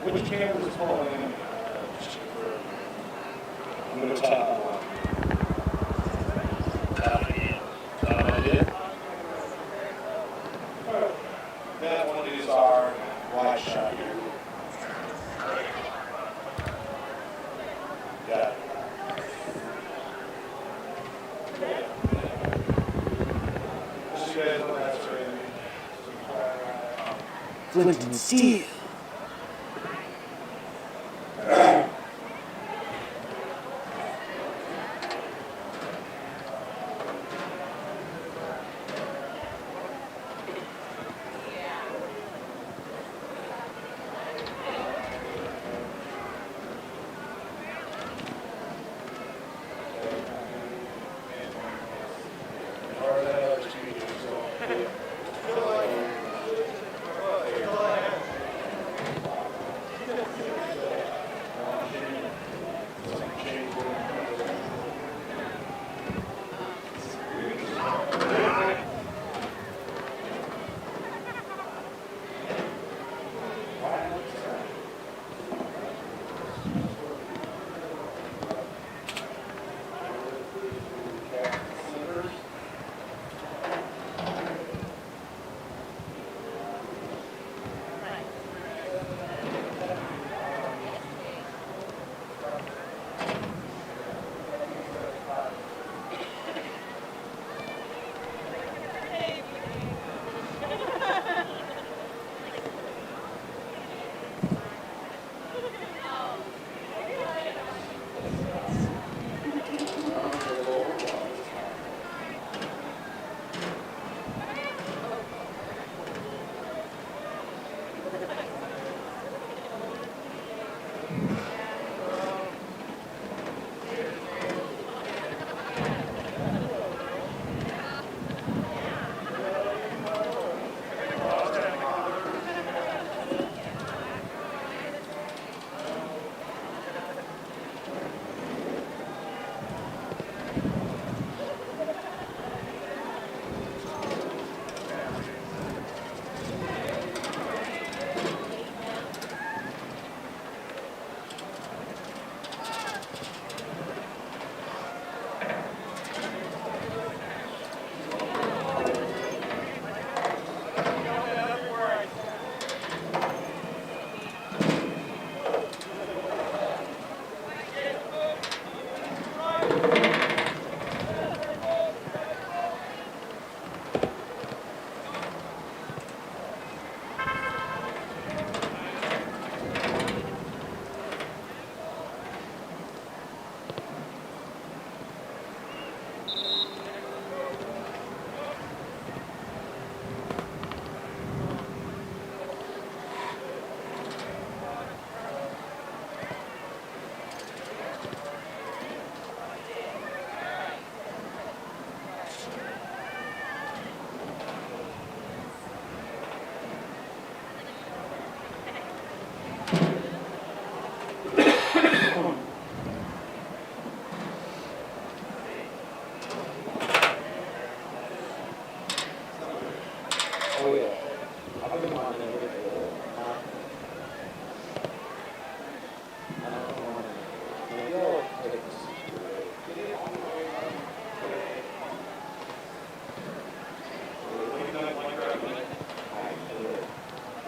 Which camera was pulling in? I'm going to tap one. That one is our wide shot here. Yeah. Just so you guys know that's right. Flint and steel.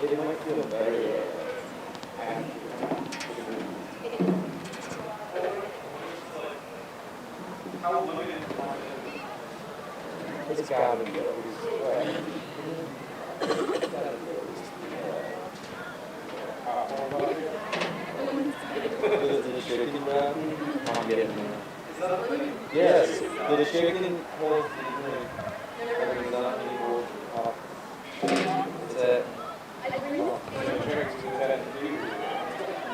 they might feel better after. How long is It's gotta be at least, the chicken wrap, I'm getting there. Yes, the chicken holds the drink. There's not any more pop. That's it.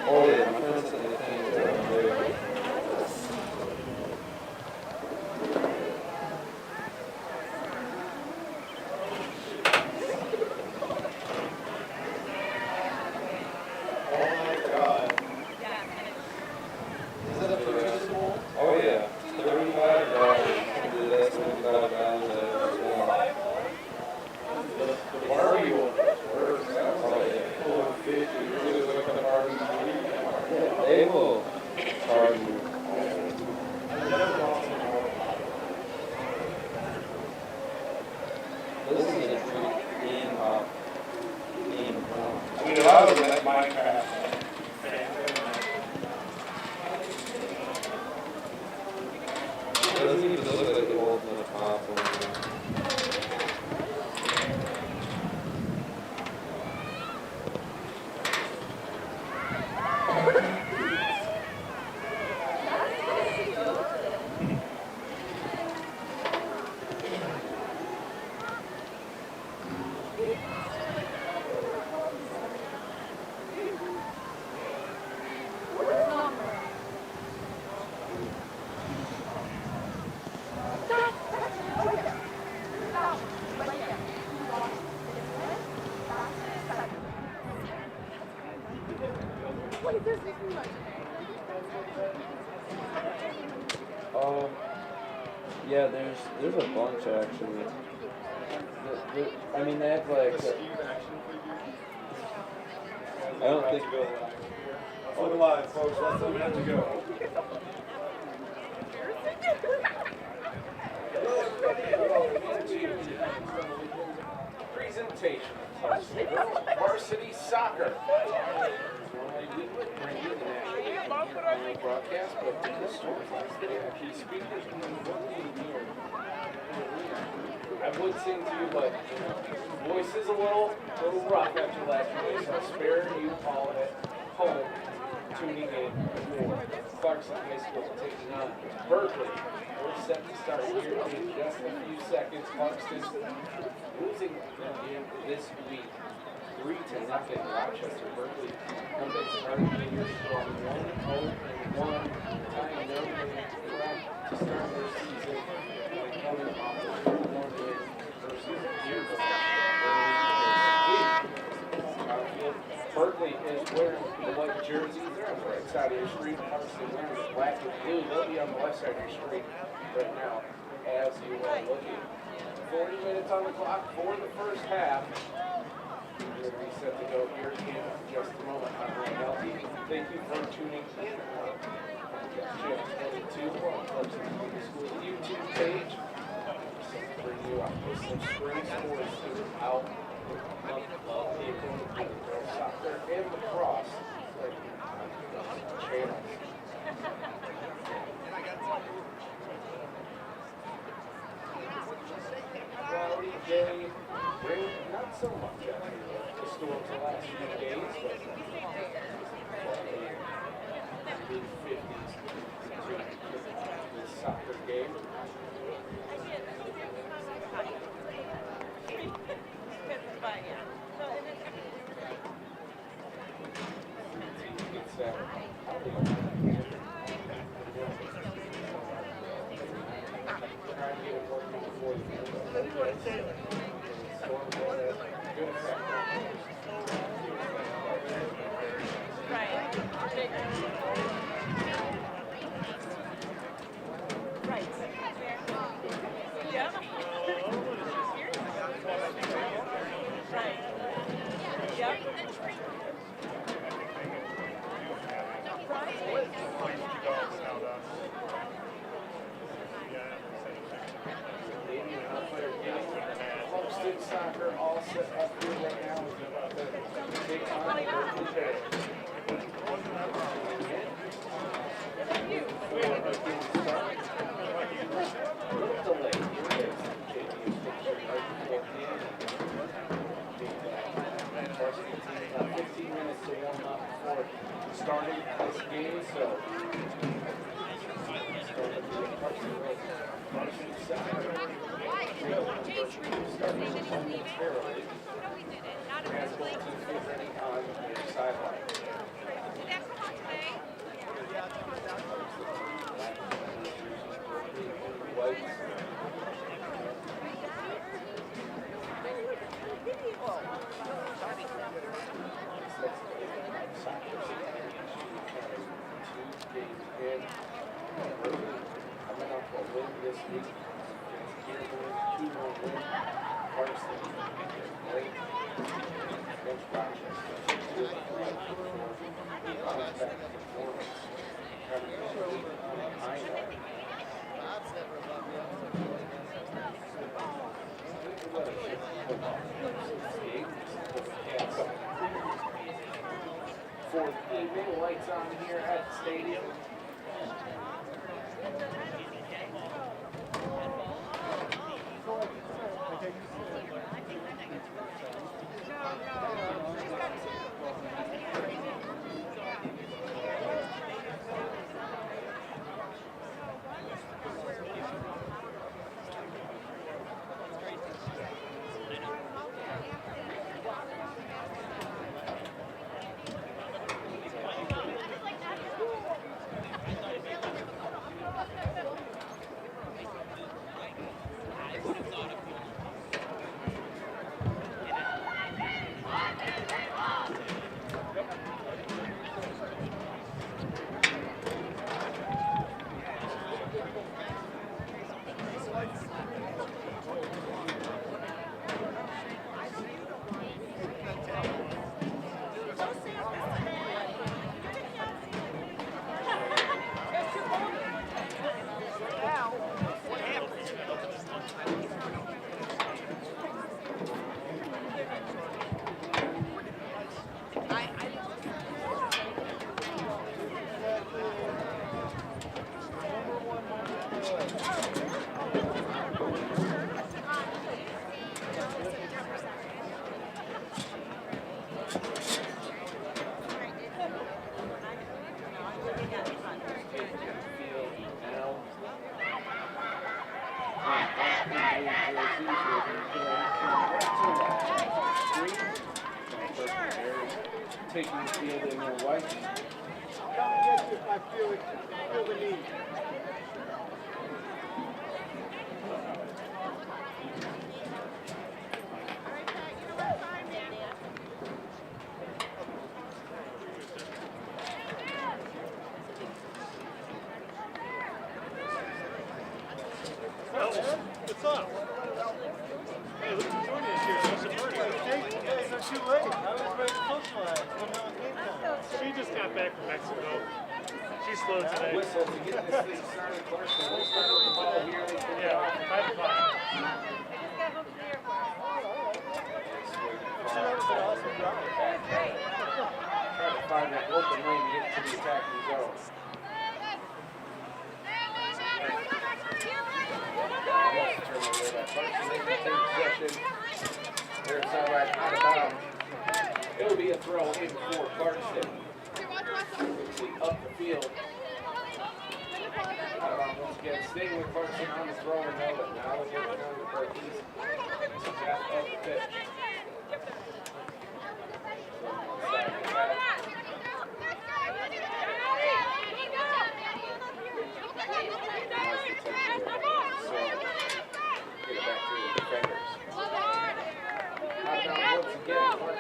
Oh yeah, my friend said they think it's around there. Oh yeah, $35. That's $25 the barbecue? They will charge you. This is a treat in I mean, if I was at Minecraft, it doesn't even look like it holds much pop. Yeah, there's a bunch actually. I mean, they have like. I don't think. Let's look alive, folks. Let's look at to go. Presentation of varsity soccer. Broadcast, but key speakers. I would sing to you, but voice is a little rough after last week, so I spare you all at home tuning in for Clarkston High School taking on Berkley. We're set to start here in just a few seconds. Clarkston losing their game this week, 3-0. Rochester. Berkley comes to start the year strong, 1-0-1, tying their track to start their season by coming off the 4-1 win versus Dearborn. Berkley is wearing the white jerseys. They're on the right side of your street. Obviously wearing the black and blue. They'll be on the left side of your street right now as you are looking. 40 minutes on the clock for the first half. We're going to be set to go here in just a moment. I'm Ryan Healthy. Thank you for tuning in. Channel 22 on Clarkston Public School YouTube page. Bring you up with some spring sports throughout of April, soccer and lacrosse channels. Cloudy day, rain, not so much after the storms the last few days, but mid-50s to this soccer game. Soccer all set up here right now. take on the Berkley Bears. A little delay here as JV picture right before the varsity team got 15 minutes to warm up before starting this game, so starting the varsity side. Starting momentarily. Basketball team is ready on their sideline. Coming up a win this week. Against 2-1 win. Clarkston. Late. Against Rochester. Bounce back performance. Trying to go high now. Fourth evening, lights on here at the stadium. Taking the field in their white. I feel the need. What's up? Hey, look who's joining us here. What's the party? Hey, it's not too late. I was ready to socialize. She just got back from Mexico. She's slow today. Whistle to get this thing started. Clarkston will start with the ball here. Yeah, 5 o'clock. That was an awesome drive. Trying to find that open lane to get to the attacking zone. Possession. They're sideline out of bounds. It'll be a throw in for Clarkston. Up the field. Out of bounds once again. Staying with Clarkston on the throw and no, but now we're getting down to Berkley's. Half of the pitch.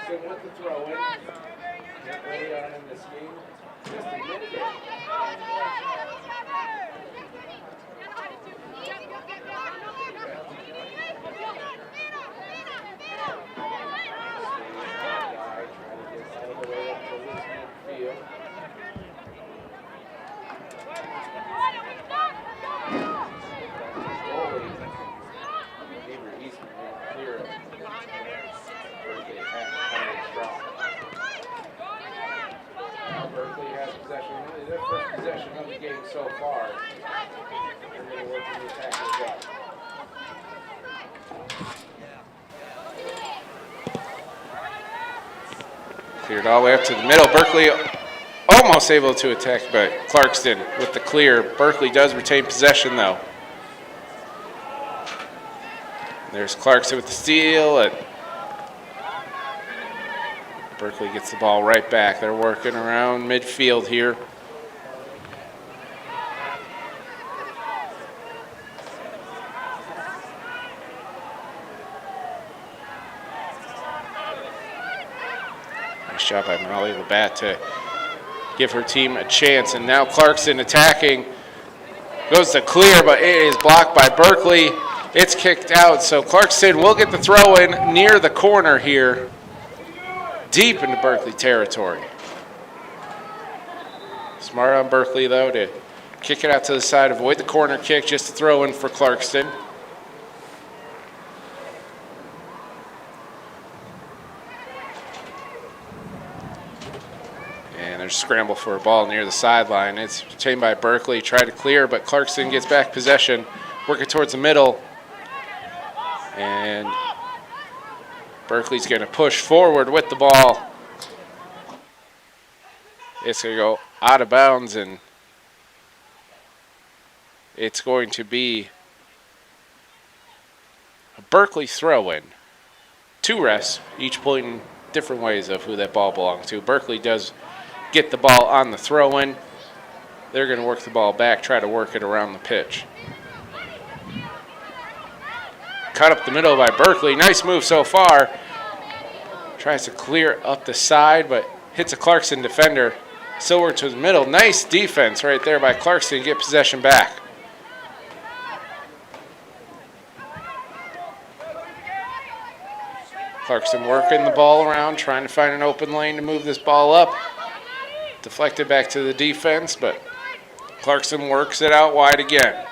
With the throw in. Early on in this game. Just a minute in. Strong. Cleared all the way up to the middle. Berkley almost able to attack, but Clarkston with the clear. Berkley does retain possession, though. There's Clarkston with the steal. Berkley gets the ball right back. They're working around midfield here. Nice shot by Molly Labatt to give her team a chance. And now Clarkston attacking. Goes to clear, but it is blocked by Berkley. It's kicked out, so Clarkston will get the throw in near the corner here. Deep into Berkley territory. Smart on Berkley, though, to kick it out to the side, avoid the corner kick, just to throw in for Clarkston. And there's a scramble for a ball near the sideline. It's retained by Berkley, tried to clear, but Clarkston gets back possession, working towards the middle. And Berkley's going to push forward with the ball. It's going to go out of bounds, and it's going to be a Berkley throw-in. 2 refs, each pointing different ways of who that ball belongs to. Berkley does get the ball on the throw-in. They're going to work the ball back, try to work it around the pitch. Cut up the middle by Berkley. Nice move so far. Tries to clear up the side, but hits a Clarkston defender. Still works to the middle. Nice defense right there by Clarkston to get possession back. Clarkston working the ball around, trying to find an open lane to move this ball up. Deflected back to the defense, but Clarkston works it out wide again.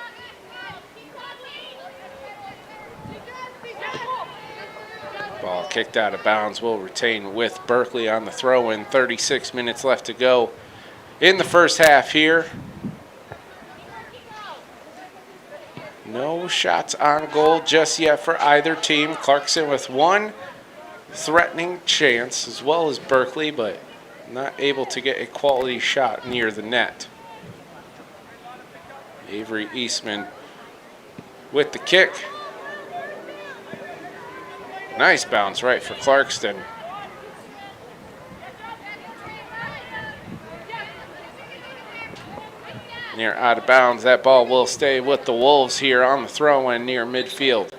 Ball kicked out of bounds, will retain with Berkley on the throw-in. 36 minutes left to go in the first half here. No shots on goal just yet for either team. Clarkston with one threatening chance, as well as Berkley, but not able to get a quality shot near the net. Avery Eastman with the kick. Nice bounce right for Clarkston. Near out of bounds. That ball will stay with the Wolves here on the throw-in near midfield.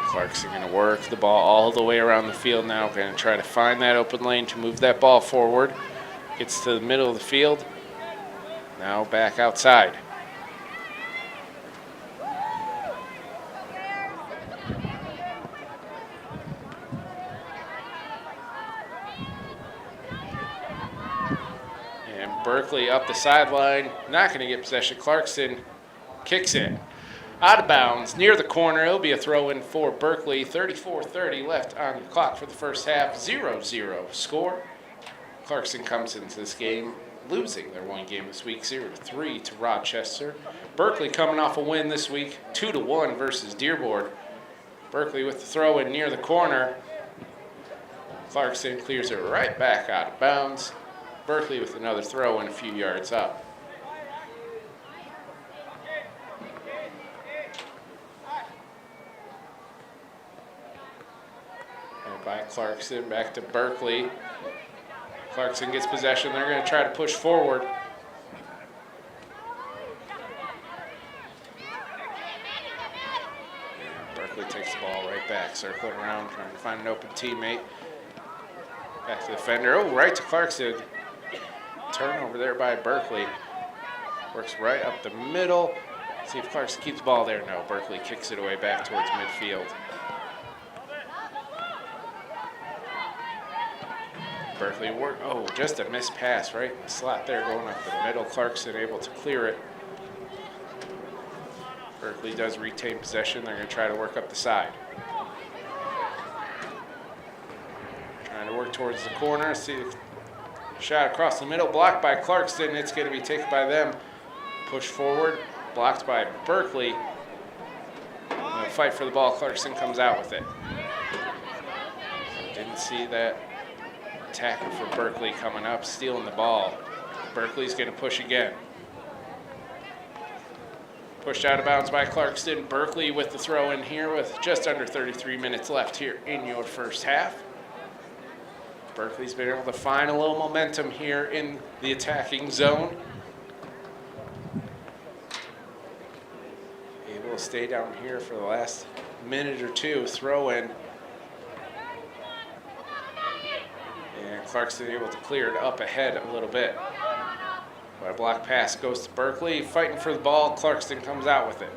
Clarkston going to work the ball all the way around the field now. Going to try to find that open lane to move that ball forward. Gets to the middle of the field. Now back outside. And Berkley up the sideline. Not going to get possession. Clarkston kicks it. Out of bounds, near the corner. It'll be a throw-in for Berkley. 34:30 left on the clock for the first half. 0-0 score. Clarkston comes into this game losing their one game this week, 0-3 to Rochester. Berkley coming off a win this week, 2-1 versus Dearborn. Berkley with the throw-in near the corner. Clarkston clears it right back out of bounds. Berkley with another throw-in a few yards up. By Clarkston, back to Berkley. Clarkston gets possession. They're going to try to push forward. Berkley takes the ball right back, circling around, trying to find an open teammate. Back to the defender. Oh, right to Clarkston. Turnover there by Berkley. Works right up the middle. See if Clarkston keeps the ball there. No, Berkley kicks it away back towards midfield. Berkley work. Oh, just a missed pass right in the slot there going up the middle. Clarkston able to clear it. Berkley does retain possession. They're going to try to work up the side. Trying to towards the corner. See the shot across the middle, blocked by Clarkston. It's going to be taken by them. Push forward, blocked by Berkley. Fight for the ball. Clarkston comes out with it. Didn't see that tackle for Berkley coming up, stealing the ball. Berkley's going to push again. Pushed out of bounds by Clarkston. Berkley with the throw in here with just under 33 minutes left here in your first half. Berkley's been able to find a little momentum here in the attacking zone. Able to stay down here for the last minute or two. Throw in. And Clarkston able to clear it up ahead a little bit. But a block pass goes to Berkley. Fighting for the ball. Clarkston comes out with it.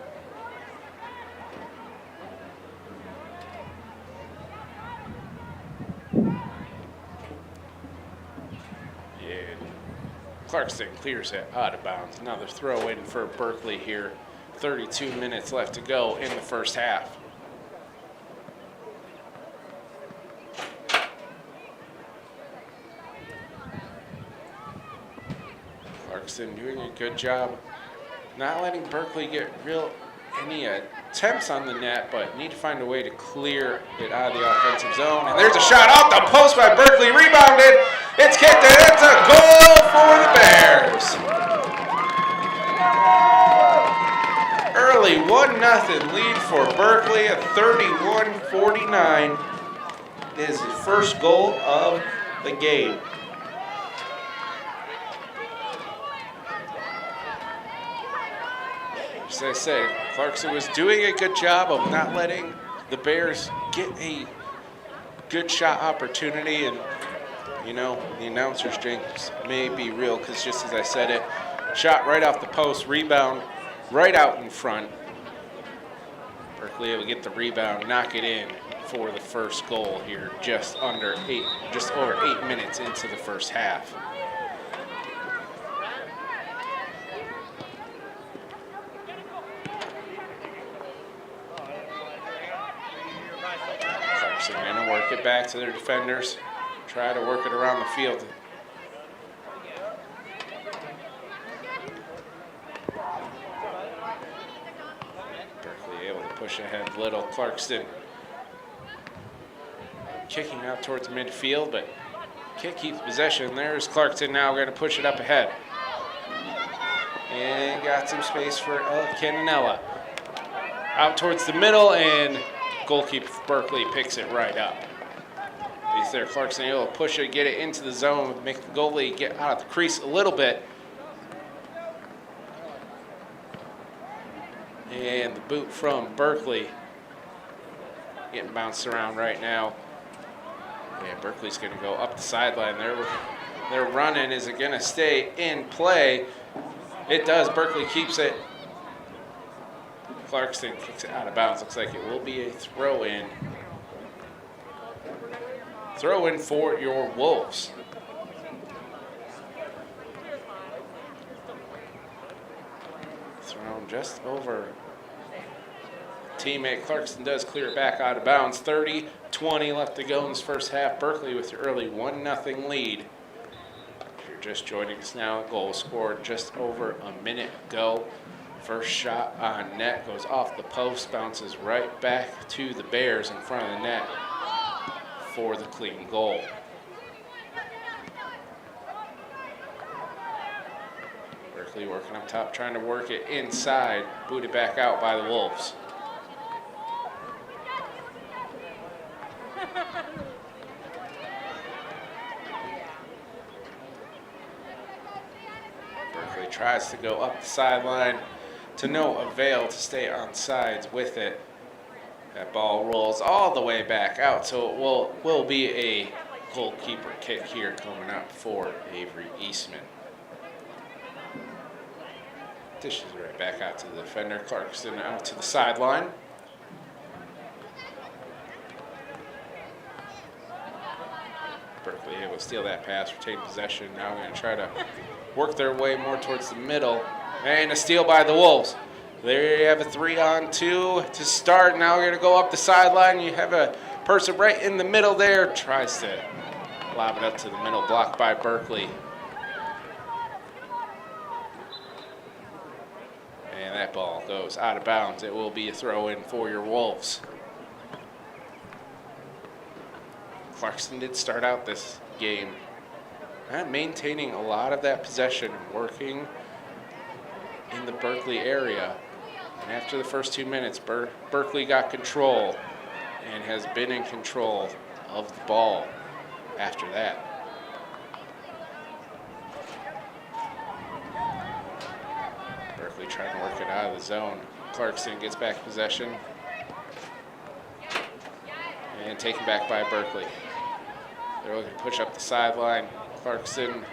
Clarkston clears it out of bounds. Another throw in for Berkley here. 32 minutes left to go in the first half. Clarkston doing a good job not letting Berkley get any attempts on the net, but need to find a way to clear it out of the offensive zone. And there's a shot off the post by Berkley, rebounded. It's kicked and it's a goal for the Bears. Early 1-0 lead for Berkley at 31-49 is the first goal of the game. As I said, Clarkston was doing a good job of not letting the Bears get a good shot opportunity, and you know, the announcer's jinx may be real because just as I said it, shot right off the post, rebound right out in front. Berkley able to get the rebound, knock it in for the first goal here, just over 8 minutes into the first half. Clarkston gonna work it back to their defenders. Try to work it around the field. Berkley able to push ahead little. Clarkston kicking out towards midfield, but Kick keeps possession. There's Clarkston now going to push it up ahead. And got some space for Cananella. Out towards the middle, and goalkeeper Berkley picks it right up. He's there. Clarkston able to push it, get it into the zone, make the goalie get out of the crease a little bit. And the boot from Berkley getting bounced around right now. Yeah, Berkley's going to go up the sideline. Their run-in is going to stay in play. It does. Berkley keeps it. Clarkston kicks it out of bounds. Looks like it will be a throw-in. Throw-in for your Wolves. Thrown just over teammate. Clarkston does clear it back out of bounds. 30-20 left to go in this first half. Berkley with the early 1-0 lead. If you're just joining us now, a goal scored just over a minute ago. First shot on net goes off the post, bounces right back to the Bears in front of the net for the clean goal. Berkley working up top, trying to work it inside, booted back out by the Wolves. Berkley tries to go up the sideline to no avail to stay on sides with it. That ball rolls all the way back out, so it will be a goalkeeper kick here coming up for Avery Eastman. Dishes right back out to the defender. Clarkston out to the sideline. Berkley able to steal that pass, retain possession. Now we're going to try to work their way more towards the middle. And a steal by the Wolves. There you have a 3-on-2 to start. Now we're going to go up the sideline. You have a person right in the middle there. Tries to Lob it up to the middle, blocked by Berkley. And that ball goes out of bounds. It will be a throw-in for your Wolves. Clarkston did start out this game maintaining a lot of that possession, working in the Berkley area. And after the first 2 minutes, Berkley got control and has been in control of the ball after that. Berkley trying to work it out of the zone. Clarkston gets back possession. And taken back by Berkley. They're looking to push up the sideline. Clarkston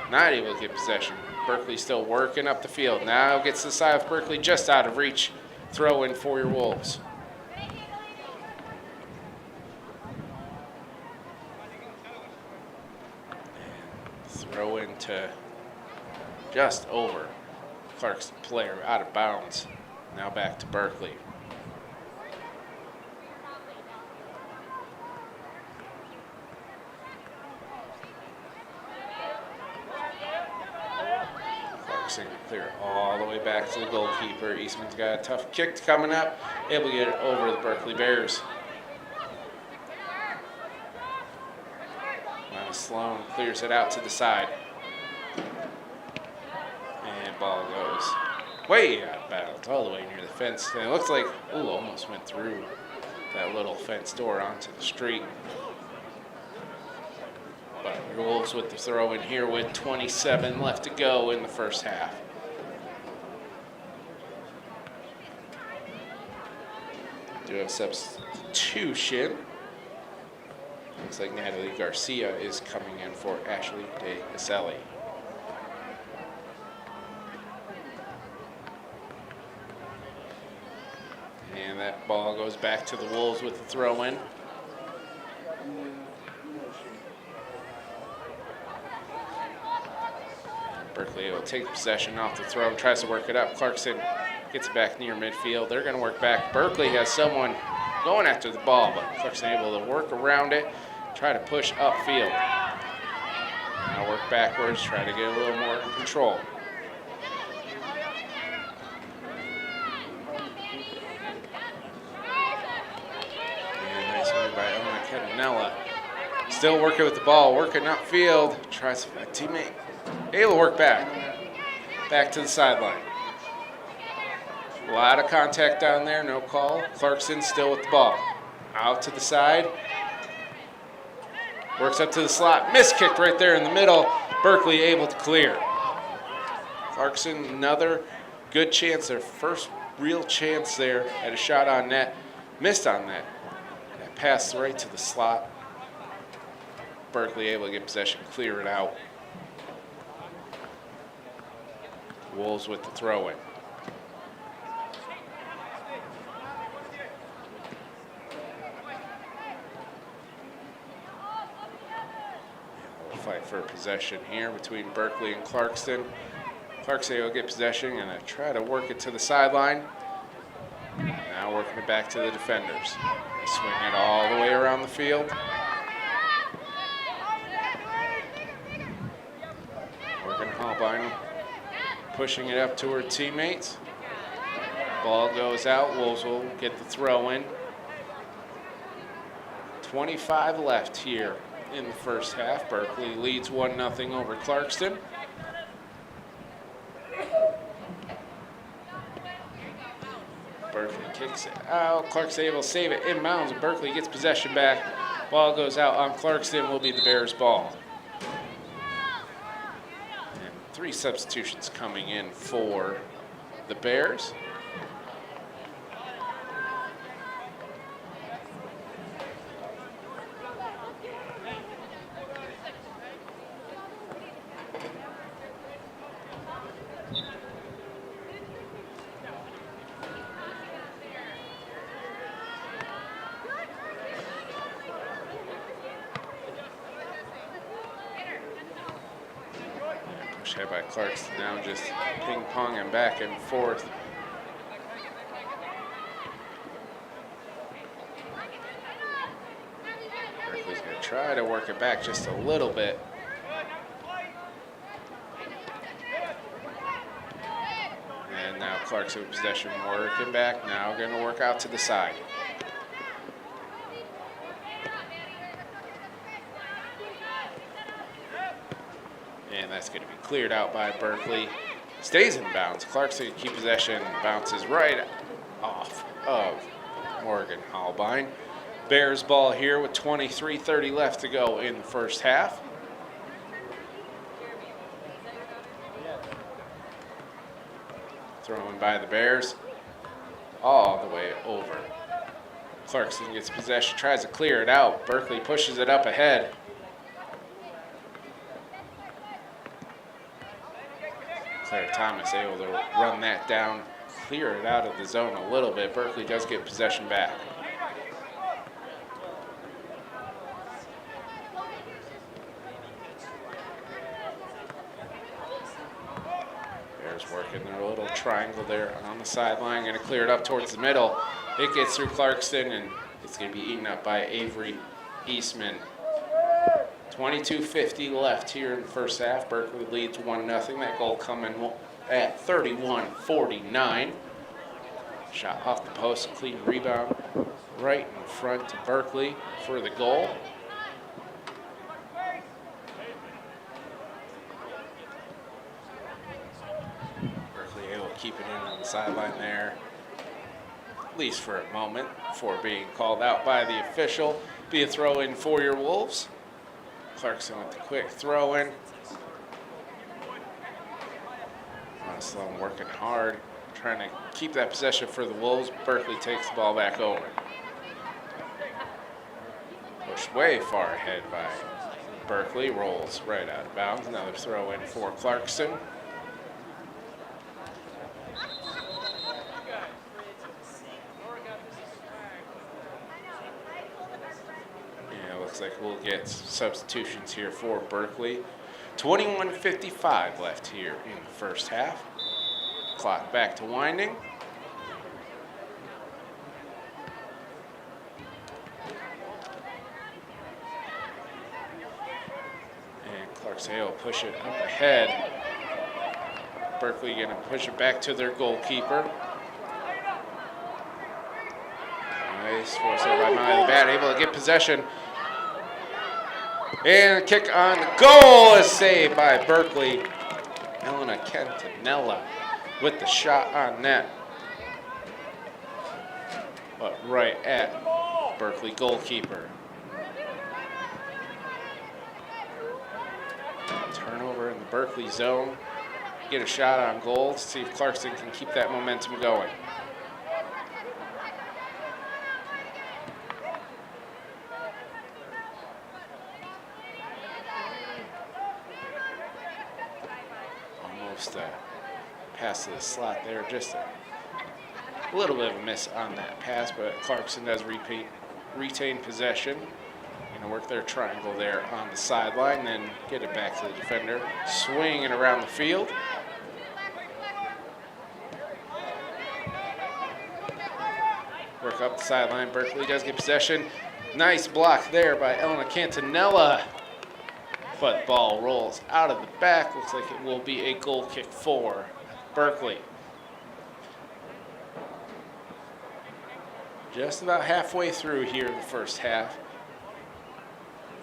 not able to get possession. Berkley still working up the field. Now gets to the side of Berkley, just out of reach. Throw in for your Wolves. And throw into just over Clarkston player, out of bounds. Now back to Berkley. Clear all the way back to the goalkeeper. Eastman's got a tough kick coming up, able to get it over the Berkley Bears. Sloan clears it out to the side. And ball goes way out of bounds, all the way near the fence. And it looks like, ooh, almost went through that little fence door onto the street. But your Wolves with the throw in here with 27 left to go in the first half. Do have substitution. Looks like Natalie Garcia is coming in for Ashley De Caselli. And that ball goes back to the Wolves with the throw in. Berkley will take possession off the throw, tries to work it up. Clarkston gets it back near midfield. They're going to work back. Berkley has someone going after the ball, but Clarkston able to work around it, try to push upfield. Now work backwards, try to get a little more control. And nice move by Emma Catanella. Still working with the ball, working upfield. Tries a teammate. Able to work back to the sideline. A lot of contact down there, no call. Clarkston still with the ball. Out to the side. Works up to the slot. Missed kick right there in the middle. Berkley able to clear. Clarkston, another good chance. Their first real chance there at a shot on net. Missed on that. That passed right to the slot. Berkley able to get possession, clear it out. Wolves with the throw-in. We'll fight for possession here between Berkley and Clarkston. Clarkston will get possession and try to work it to the sideline. Now working it back to the defenders. They swing it all the way around the field. Working Holbein. Pushing it up to her teammates. Ball goes out. Wolves will get the throw in. 25 left here in the first half. Berkley leads 1-0 over Clarkston. Berkley kicks it out. Clarkston able to save it inbounds, and Berkley gets possession back. Ball goes out on Clarkston. Will be the Bears' ball. 3 substitutions coming in for the Bears. By Clarkston now just ping-ponging back and forth. Berkley's going to try to work it back just a little bit. And now Clarkston with possession, working back. Now going to work out to the side. And that's going to be cleared out by Berkley. Stays in bounds. Clarkston keep possession, bounces right off of Morgan Holbein. Bears ball here with 23:30 left to go in the first half. Thrown by the Bears all the way over. Clarkston gets possession, tries to clear it out. Berkley pushes it up ahead. Claire Thomas able to run that down, clear it out of the zone a little bit. Berkley does get possession back. Bears working their little triangle there on the sideline, going to clear it up towards the middle. It gets through Clarkston, and it's going to be eaten up by Avery Eastman. 22:50 left here in the first half. Berkley leads 1-0. That goal coming at 31-49. Shot off the post, clean rebound right in front to Berkley for the goal. Berkley able to keep it in on the sideline there, at least for a moment, before being called out by the official. Be a throw-in for your Wolves. Clarkston with the quick throw-in. Sloan working hard, trying to keep that possession for the Wolves. Berkley takes the ball back over. Pushed way far ahead by Berkley, rolls right out of bounds. Another throw-in for Clarkston. Looks like we'll get substitutions here for Berkley. 21:55 left here in the first half. Clock back to winding. And Clarkston will push it up ahead. Berkley going to push it back to their goalkeeper. Nice force there by Miley Bat, able to get possession. And a kick on goal is saved by Berkley. Elena Cantanella with the shot on net. But right at Berkley goalkeeper. Turnover in the Berkley zone. Get a shot on goal to see if Clarkston can keep that momentum going. Pass to the slot there, just a little bit of a miss on that pass, but Clarkston does retain possession. Going to work their triangle there on the sideline, then get it back to the defender, swinging around the field. Work up the sideline. Berkley does get possession. Nice block there by Elena Cantanella. But ball rolls out of the back. Looks like it will be a goal kick for Berkley. Just about halfway through here in the first half.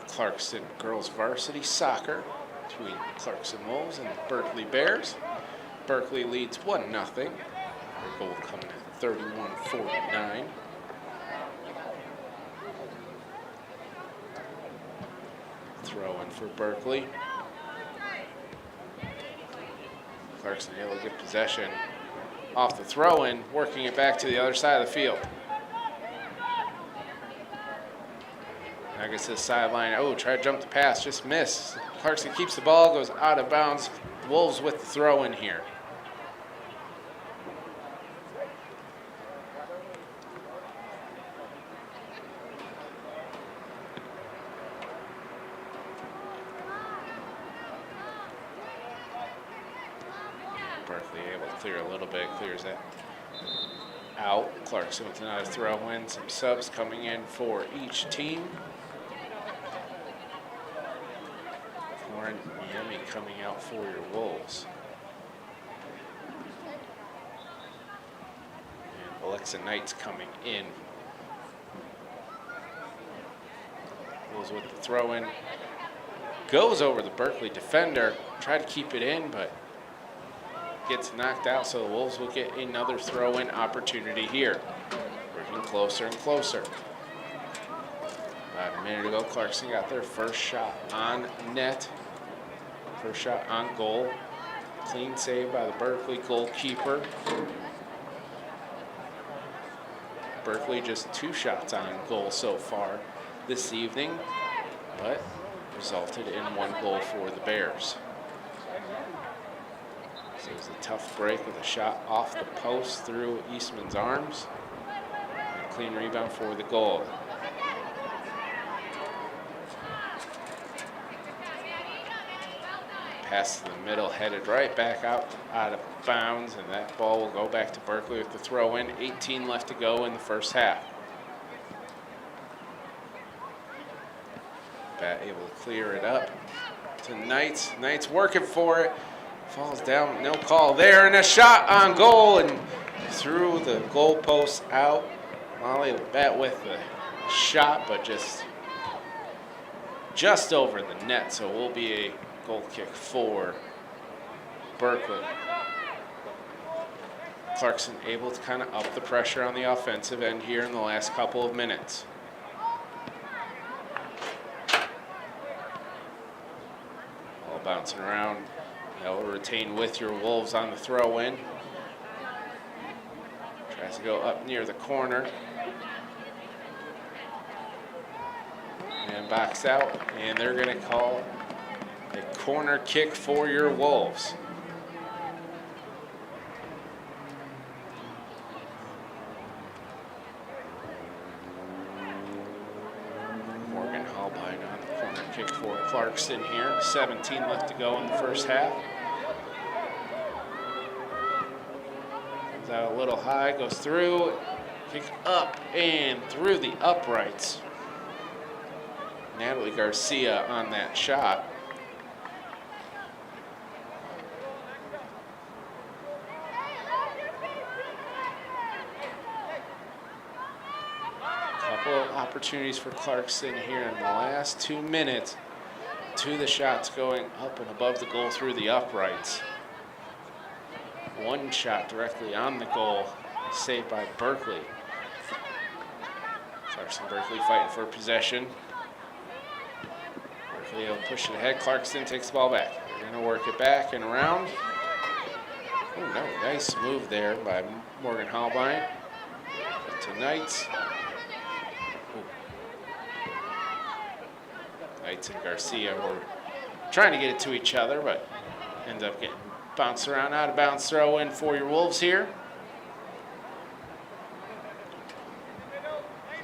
Clarkston girls varsity soccer between Clarkston Wolves and the Berkley Bears. Berkley leads 1-0. Their goal coming at 31-49. Throw in for Berkley. Clarkston able to get possession off the throw in, working it back to the other side of the field. Now gets to the sideline. Oh, try to jump the pass, just miss. Clarkston keeps the ball, goes out of bounds. Wolves with the throw in here. Berkley able to clear a little bit, clears that out. Clarkston with another throw in, some subs coming in for each team. coming out for your Wolves. And Alexa Knight's coming in. Wolves with the throw in. Goes over the Berkley defender. Tried to keep it in, but gets knocked out, so the Wolves will get another throw-in opportunity here. Working closer and closer. About a minute ago, Clarkston got their first shot on net. First shot on goal. Clean save by the Berkley goalkeeper. Berkley just 2 shots on goal so far this evening, but resulted in 1 goal for the Bears. So it was a tough break with a shot off the post through Eastman's arms. And a clean rebound for the goal. Pass to the middle, headed right back out of bounds, and that ball will go back to Berkley with the throw in. 18 left to go in the first half. Bat able to clear it up to Knights. Knights working for it. Falls down, no call there, and a shot on goal, and through the goal post out. Molly Bat with the shot, but just over the net, so it will be a goal kick for Berkley. Clarkston able to kind of up the pressure on the offensive end here in the last couple of minutes. Ball bouncing around. That will retain with your Wolves on the throw-in. Tries to go up near the corner. And backs out, and they're going to call a corner kick for your Wolves. Morgan Halbein on the corner kick for Clarkston here. 17 left to go in the first half. Comes out a little high, goes through, kick up and through the uprights. Natalie Garcia on that shot. Couple of opportunities for Clarkston here in the last 2 minutes. 2 of the shots going up and above the goal through the uprights. 1 shot directly on the goal, saved by Berkley. Clarkston Berkley fighting for possession. Berkley will push it ahead. Clarkston takes the ball back. They're going to work it back and around. Oh no, nice move there by Morgan Halbein. To Knights. Knights and Garcia were trying to get it to each other, but end up getting bounced around. Out of bounds throw in for your Wolves here.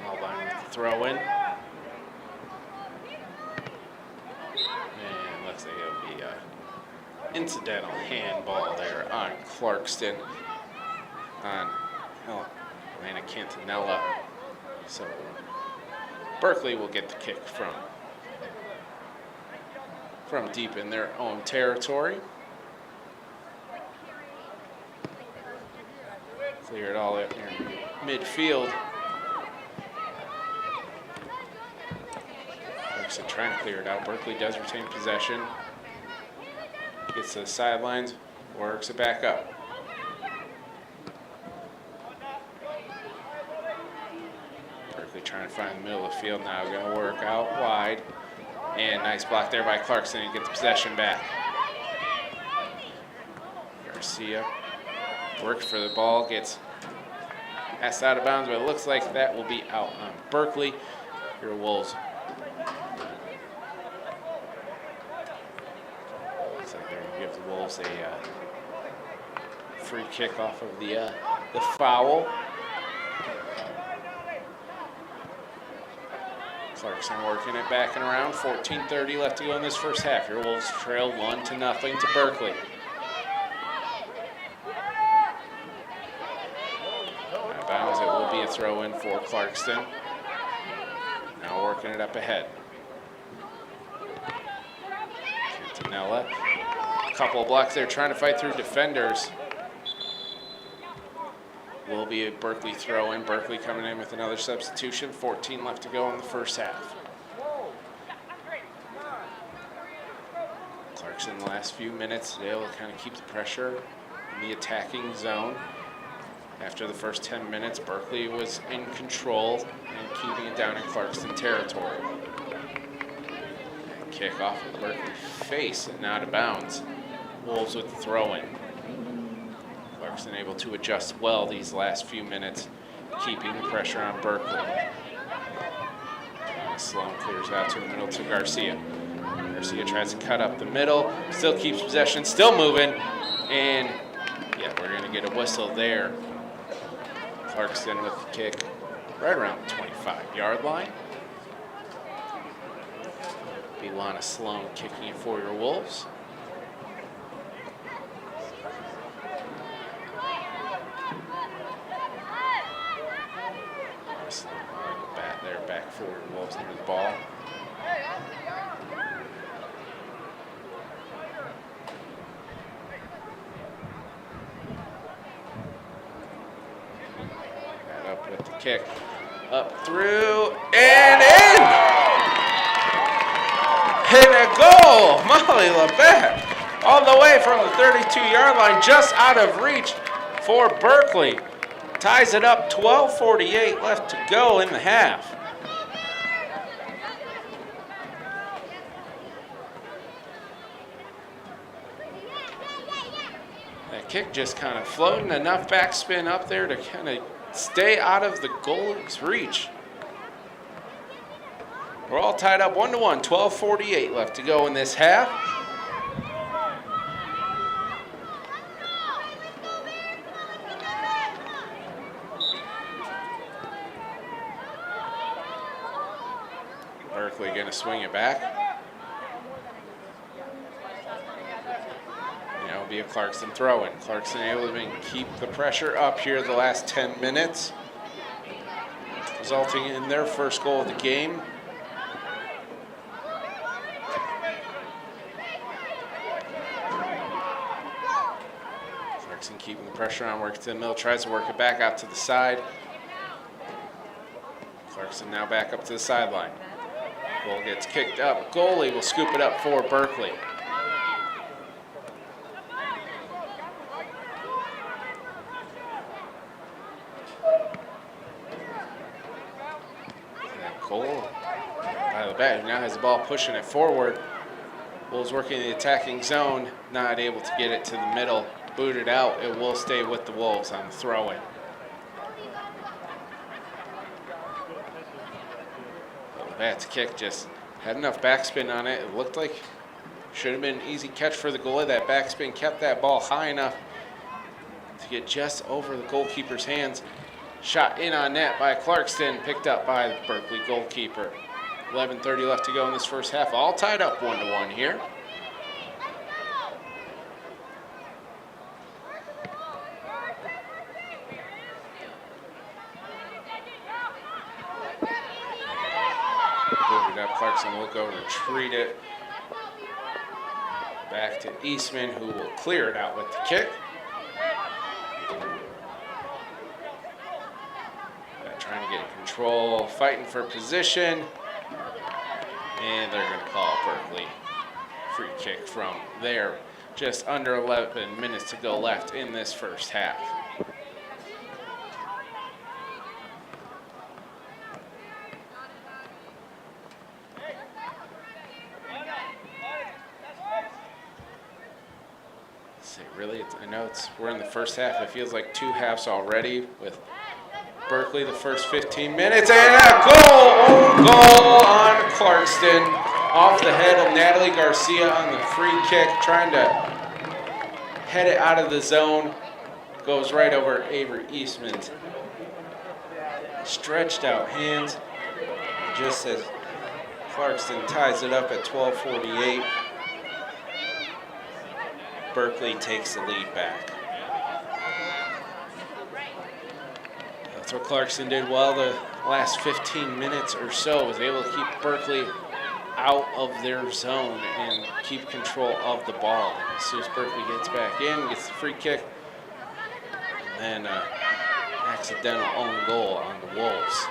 Halbein with the throw in. And looks like it'll be an incidental handball there on Clarkston on Elena Cantanella. So Berkley will get the kick from deep in their own territory. Clear it all out near midfield. Clarkston trying to clear it out. Berkley does retain possession. Gets to the sidelines, works it back up. Berkley trying to find the middle of the field now. Going to work out wide. And nice block there by Clarkston and gets possession back. Garcia works for the ball, gets passed out of bounds, but it looks like that will be out on Berkley. Your Wolves. Looks like they're going to give the Wolves a free kick off of the foul. Clarkston working it back and around. 14:30 left to go in this first half. Your Wolves trail 1-0 to Berkley. Out of bounds, it will be a throw-in for Clarkston. Now working it up ahead. Cantanella couple of blocks there trying to fight through defenders. Will be a Berkley throw in. Berkley coming in with another substitution. 14 left to go in the first half. Clarkston the last few minutes, they will kind of keep the pressure in the attacking zone. After the first 10 minutes, Berkley was in control and keeping it down in Clarkston territory. And kick off of Berkley face and out of bounds. Wolves with the throw-in. Clarkston able to adjust well these last few minutes, keeping the pressure on Berkley. Sloan clears out to the middle to Garcia. Garcia tries to cut up the middle, still keeps possession, still moving, and yeah, we're going to get a whistle there. Clarkston with the kick right around the 25-yard line. Ilana Sloan kicking it for your Wolves. Back for your Wolves near the ball. Up with the kick, up through and in, and a goal. Molly LaBette all the way from the 32-yard line, just out of reach for Berkley. Ties it up, 12:48 left to go in the half. That kick just kind of floating, enough backspin up there to kind of stay out of the goalie's reach. We're all tied up 1-1, 12:48 left to go in this half. Berkley going to swing it back. And it'll be a Clarkston throw-in. Clarkston able to keep the pressure up here the last 10 minutes, resulting in their first goal of the game. Clarkston keeping the pressure on, works to the middle, tries to work it back out to the side. Clarkston now back up to the sideline. Ball gets kicked up. Goalie will scoop it up for Berkley. And Cole by the bat, who now has the ball pushing it forward. Wolves working in the attacking zone, not able to get it to the middle. Booted out. It will stay with the Wolves on the throw-in. That's kick just had enough backspin on it. It looked like should have been an easy catch for the goalie. That backspin kept that ball high enough to get just over the goalkeeper's hands. Shot in on net by Clarkston, picked up by the Berkley goalkeeper. 11:30 left to go in this first half. All tied up 1-1 here. Clarkston will go retreat it back to Eastman, who will clear it out with the kick. Trying to get in control, fighting for position, and they're going to call Berkley free kick from there. Just under 11 minutes to go left in this first half. I know we're in the first half. It feels like two halves already with Berkley the first 15 minutes. And a goal! Own goal on Clarkston. Off the head of Natalie Garcia on the free kick. Trying to head it out of the zone. Goes right over Avery Eastman's stretched out hands. Just as Clarkston ties it up at 12:48. Berkley takes the lead back. That's what Clarkston did well the last 15 minutes or so. Was able to keep Berkley out of their zone and keep control of the ball. And as soon as Berkley gets back in, gets the free kick, and then accidental own goal on the Wolves.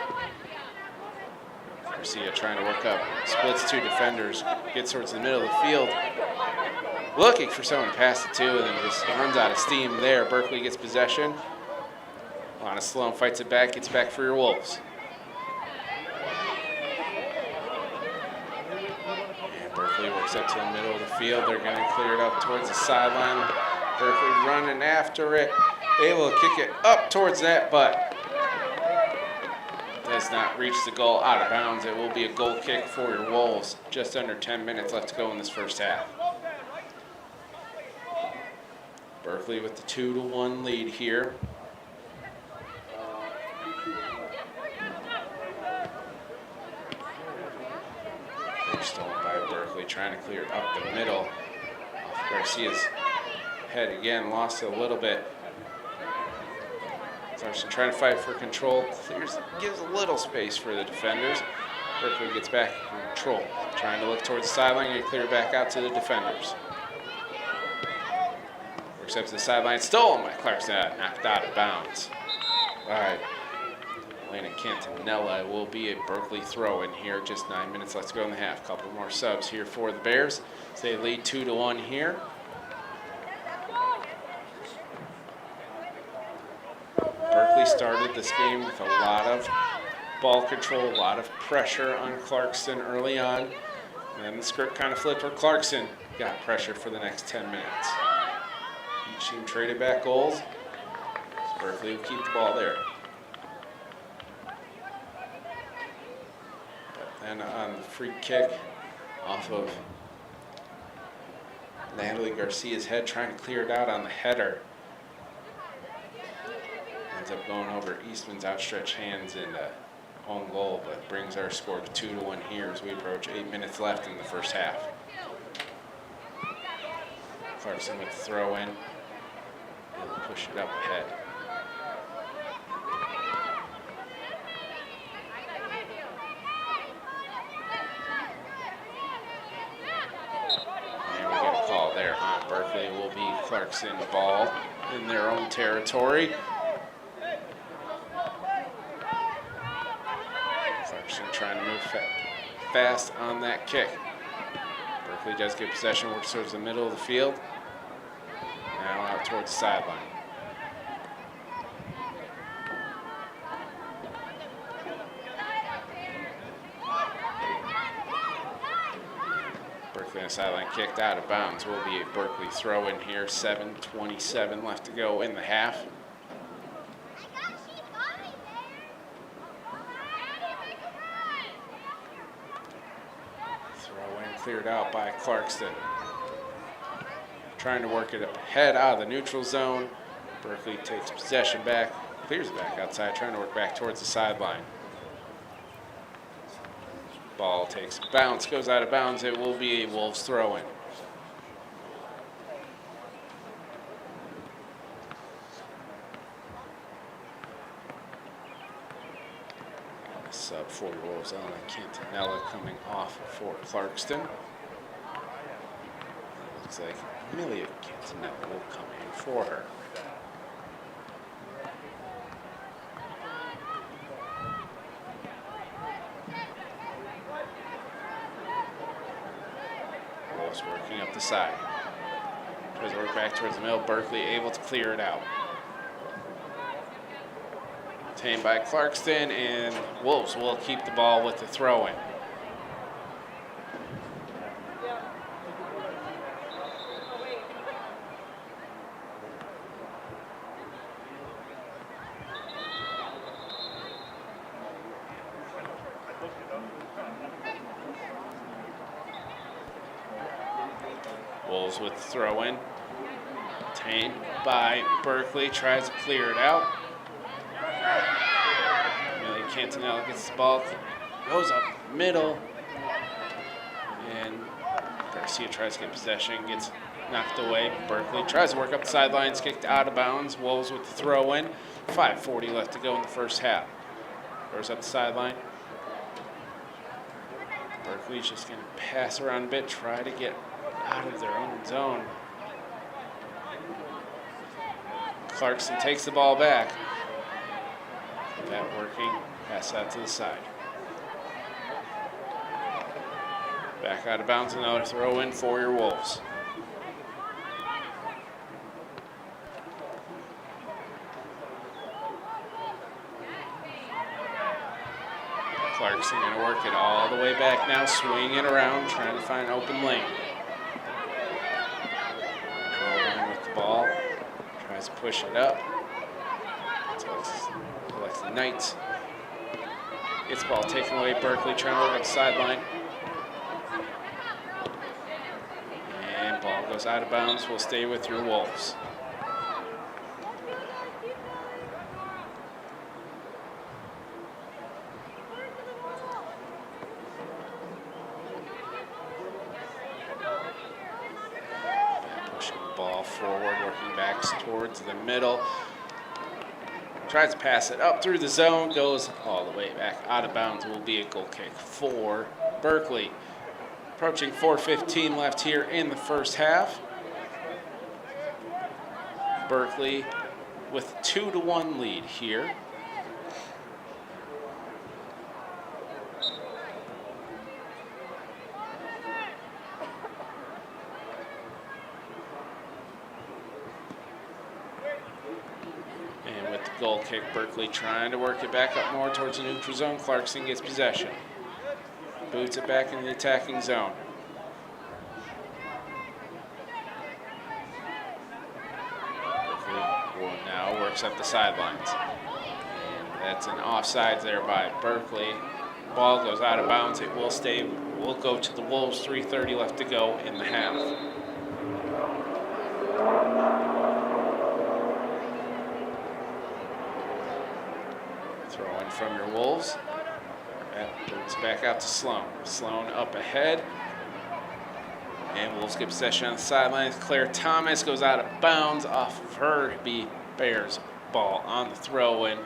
Garcia trying to work up, splits 2 defenders, gets towards the middle of the field, looking for someone to pass it to, and then just runs out of steam there. Berkley gets possession. Lana Sloan fights it back, gets back for your Wolves. And Berkley works up to the middle of the field. They're going to clear it up towards the sideline. Berkley running after it, able to kick it up towards that, but does not reach the goal, out of bounds. It will be a goal kick for your Wolves. Just under 10 minutes left to go in this first half. Berkley with the 2-1 lead here. They're stolen by Berkley, trying to clear it up the middle. Off Garcia's head again, lost it a little bit. Clarkston trying to fight for control, clears, gives a little space for the defenders. Berkley gets back in control, trying to look towards the sideline and clear back out to the defenders. Works up to the sideline, stolen by Clarkston, knocked out of bounds. All right, Elena Cantanella will be a Berkley throw in here. Just 9 minutes left to go in the half. Couple more subs here for the Bears. So they lead 2-1 here. Berkley started this game with a lot of ball control, a lot of pressure on Clarkston early on. And then the script kind of flipped where Clarkston got pressure for the next 10 minutes. Each team traded back goals. So Berkley will keep the ball there. But then on the free kick off of Natalie Garcia's head, trying to clear it out on the header. Ends up going over Eastman's outstretched hands and own goal, but brings our score to 2-1 here as we approach 8 minutes left in the first half. Clarkston with the throw in. He'll push it up ahead. And we get a call there on Berkley. Will be Clarkston ball in their own territory. Trying to move fast on that kick. Berkley does get possession, works towards the middle of the field. Now out towards the sideline. Berkley on the sideline, kicked out of bounds. Will be a Berkley throw in here. 7:27 left to go in the half. Cleared out by Clarkston. Trying to work it ahead out of the neutral zone. Berkley takes possession back, clears it back outside, trying to work back towards the sideline. Ball takes a bounce, goes out of bounds. It will be a Wolves throw in. Sub for Wolves, Elena Cantanella coming off for Clarkston. Looks like Amelia Cantanella will come in for her. Wolves working up the side. Tries to work back towards the middle. Berkley able to clear it out. Tamed by Clarkston, and Wolves will keep the ball with the throw-in. Wolves with the throw-in. Tamed by Berkley, tries to clear it out. Cantanella gets the ball, goes up middle, and Garcia tries to get possession, gets knocked away. Berkley tries to work up the sidelines, kicked out of bounds. Wolves with the throw in. 5:40 left to go in the first half. Throws up the sideline. Berkley's just going to pass around a bit, try to get out of their own zone. Clarkston takes the ball back. That working, pass out to the side. Back out of bounds, another throw in for your Wolves. Clarkston going to work it all the way back now, swinging around, trying to find an open lane. Rolling with the ball, tries to push it up. Collects the Knights. Gets the ball taken away. Berkley trying to work up the sideline. And ball goes out of bounds. Will stay with your Wolves. Pushing the ball forward, working back towards the middle. Tries to pass it up through the zone, goes all the way back out of bounds. Will be a goal kick for Berkley. Approaching 4:15 left here in the first half. Berkley with 2-1 lead here. Goal kick, Berkley trying to work it back up more towards the neutral zone. Clarkston gets possession. Boots it back in the attacking zone. Berkley now works up the sidelines. And that's an offside there by Berkley. Ball goes out of bounds. It will stay. Will go to the Wolves. 3:30 left to go in the half. Throw in from your Wolves. That moves back out to Sloan. Sloan up ahead. And Wolves get possession on the sidelines. Claire Thomas goes out of bounds off of her. Be Bears ball on the throw in.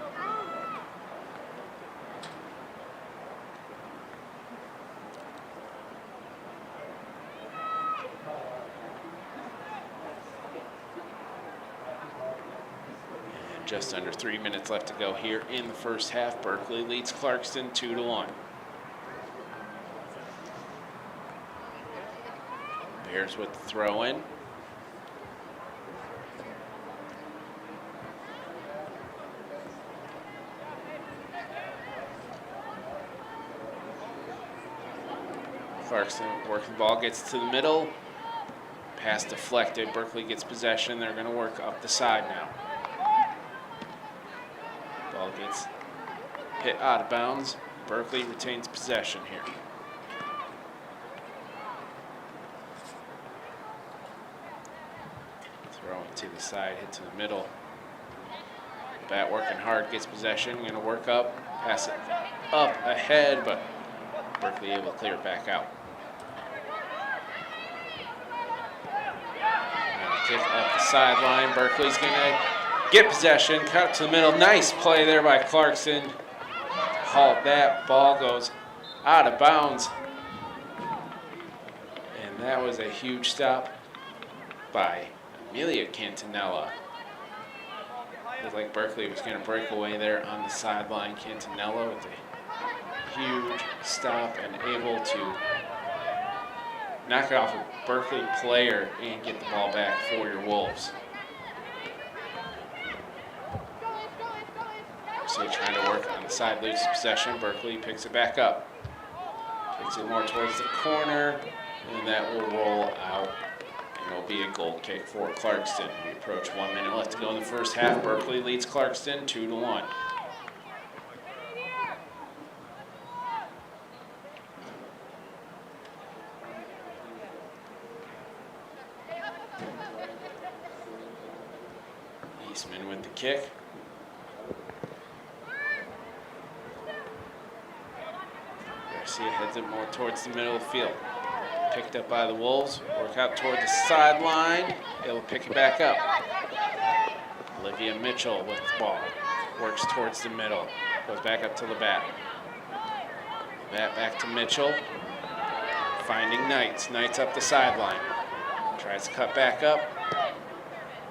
Just under 3 minutes left to go here in the first half. Berkley leads Clarkston 2-1. Bears with the throw in. Clarkston working the ball, gets to the middle. Pass deflected. Berkley gets possession. They're going to work up the side now. Ball gets hit out of bounds. Berkley retains possession here. Throwing to the side, hit to the middle. Bat working hard, gets possession. Going to work up, pass it up ahead, but Berkley able to clear it back out. Kick up the sideline. Berkley's going to get possession, cut to the middle. Nice play there by Clarkston. Hauled that. Ball goes out of bounds. And that was a huge stop by Amelia Cantanella. Looked like Berkley was going to break away there on the sideline. Cantanella with a huge stop and able to knock it off a Berkley player and get the ball back for your Wolves. So trying to work on the side, loses possession. Berkley picks it back up. Takes it more towards the corner, and that will roll out. And it'll be a goal kick for Clarkston. We approach 1 minute left to go in the first half. Berkley leads Clarkston 2-1. Eastman with the kick. Garcia heads it more towards the middle of the field. Picked up by the Wolves. Work out toward the sideline. It'll pick it back up. Olivia Mitchell with the ball. Works towards the middle. Goes back up to Labatt. Labatt back to Mitchell. finding Knights. Knights up the sideline. Tries to cut back up.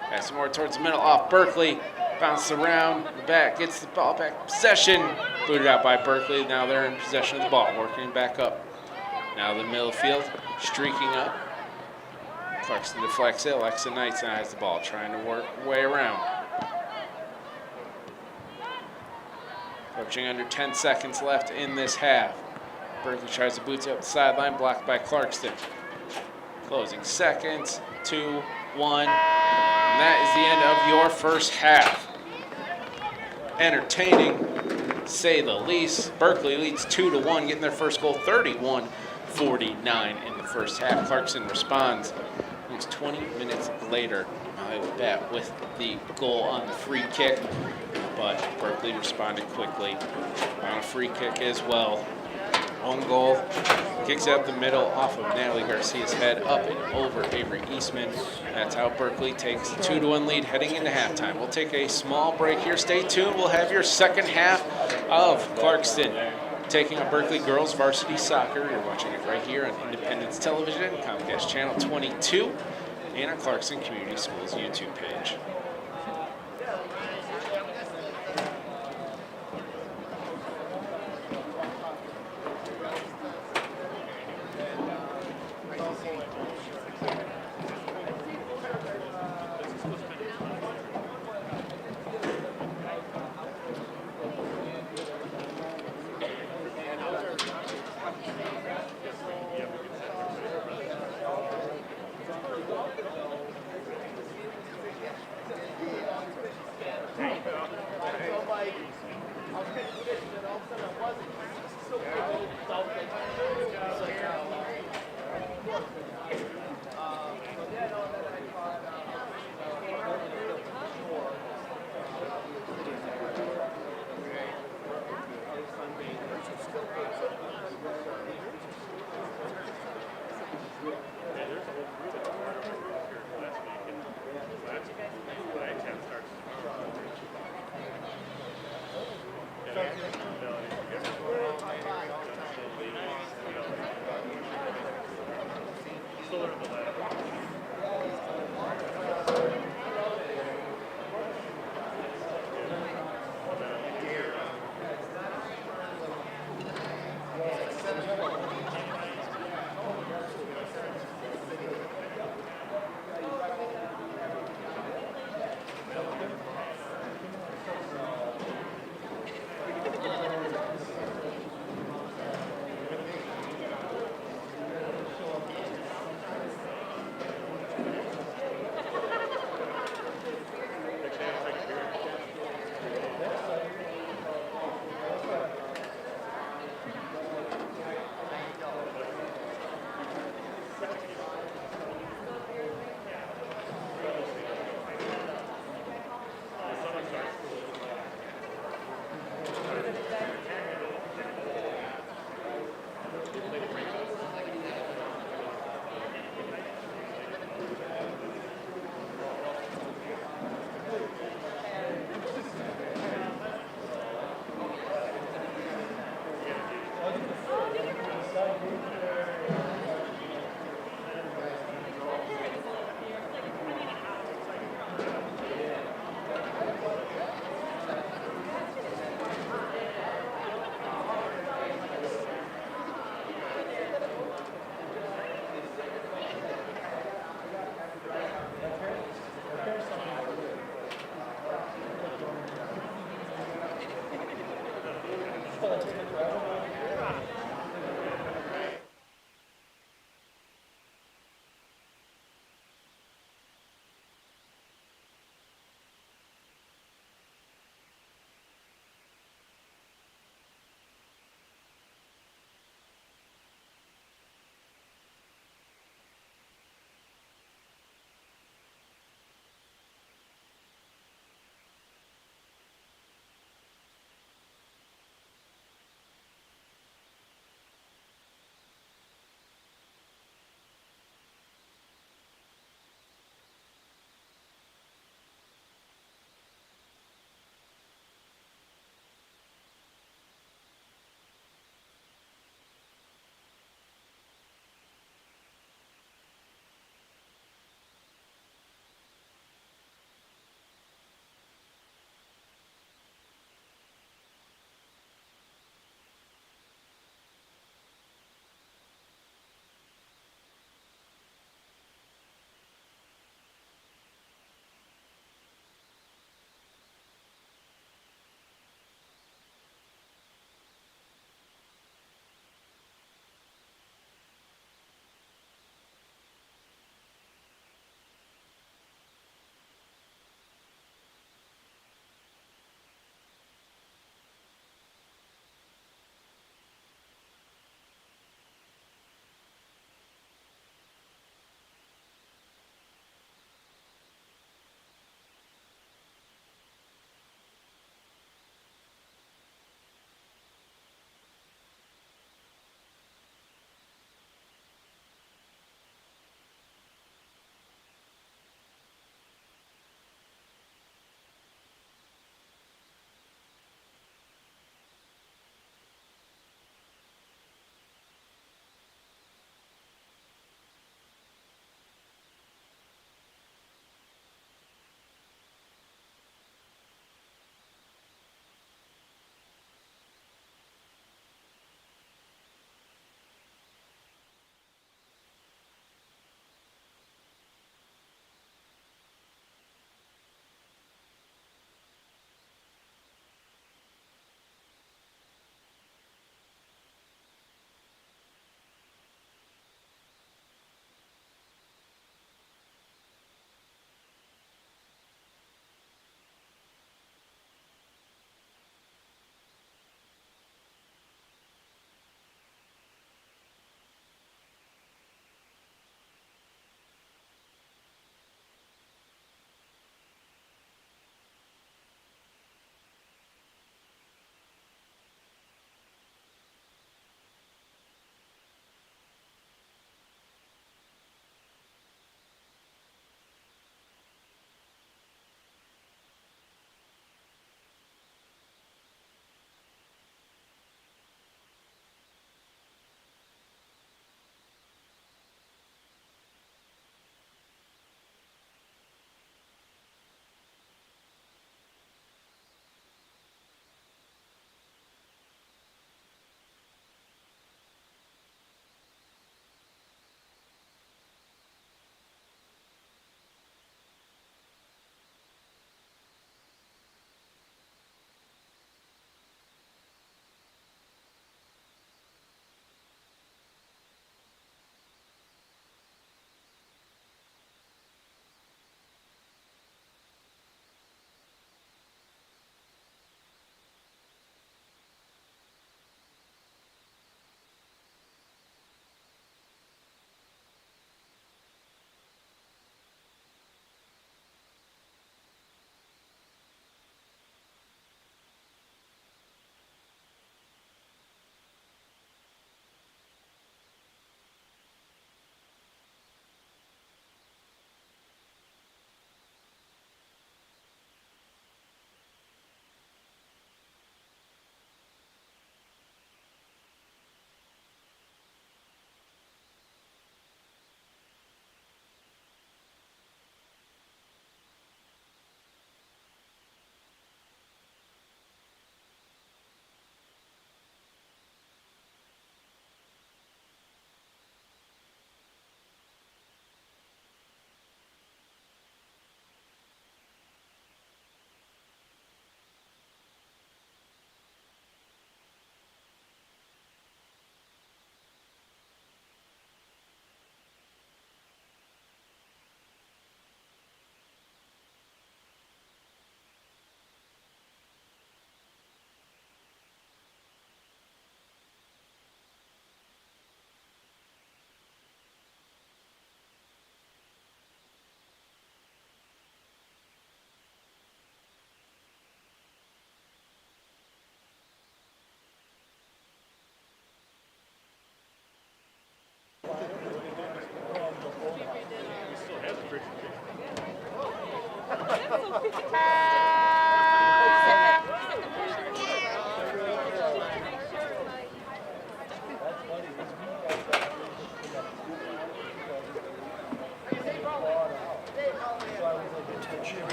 Pass more towards the middle, off Berkley. Bounces around the back, gets the ball back. Possession. Booted out by Berkley. Now they're in possession of the ball, working back up. Now the middle of the field, streaking up. Clarkston deflects it. Alexa Knights now has the ball, trying to work way around. Approaching under 10 seconds left in this half. Berkley tries to boot up the sideline, blocked by Clarkston. Closing seconds, 2, 1. And that is the end of your first half. Entertaining, say the least. Berkley leads 2-1, getting their first goal, 31-49 in the first half. Clarkston responds. It's 20 minutes later, I would bet, with the goal on the free kick, but Berkley responded quickly on a free kick as well. Own goal, kicks out the middle off of Natalie Garcia's head, up and over Avery Eastman. That's how Berkley takes a 2-1 lead heading into halftime. We'll take a small break here. Stay tuned. We'll have your second half of Clarkston taking on Berkley girls varsity soccer. You're watching it right here on Independence Television, Comcast Channel 22, and on Clarkston Community Schools YouTube page.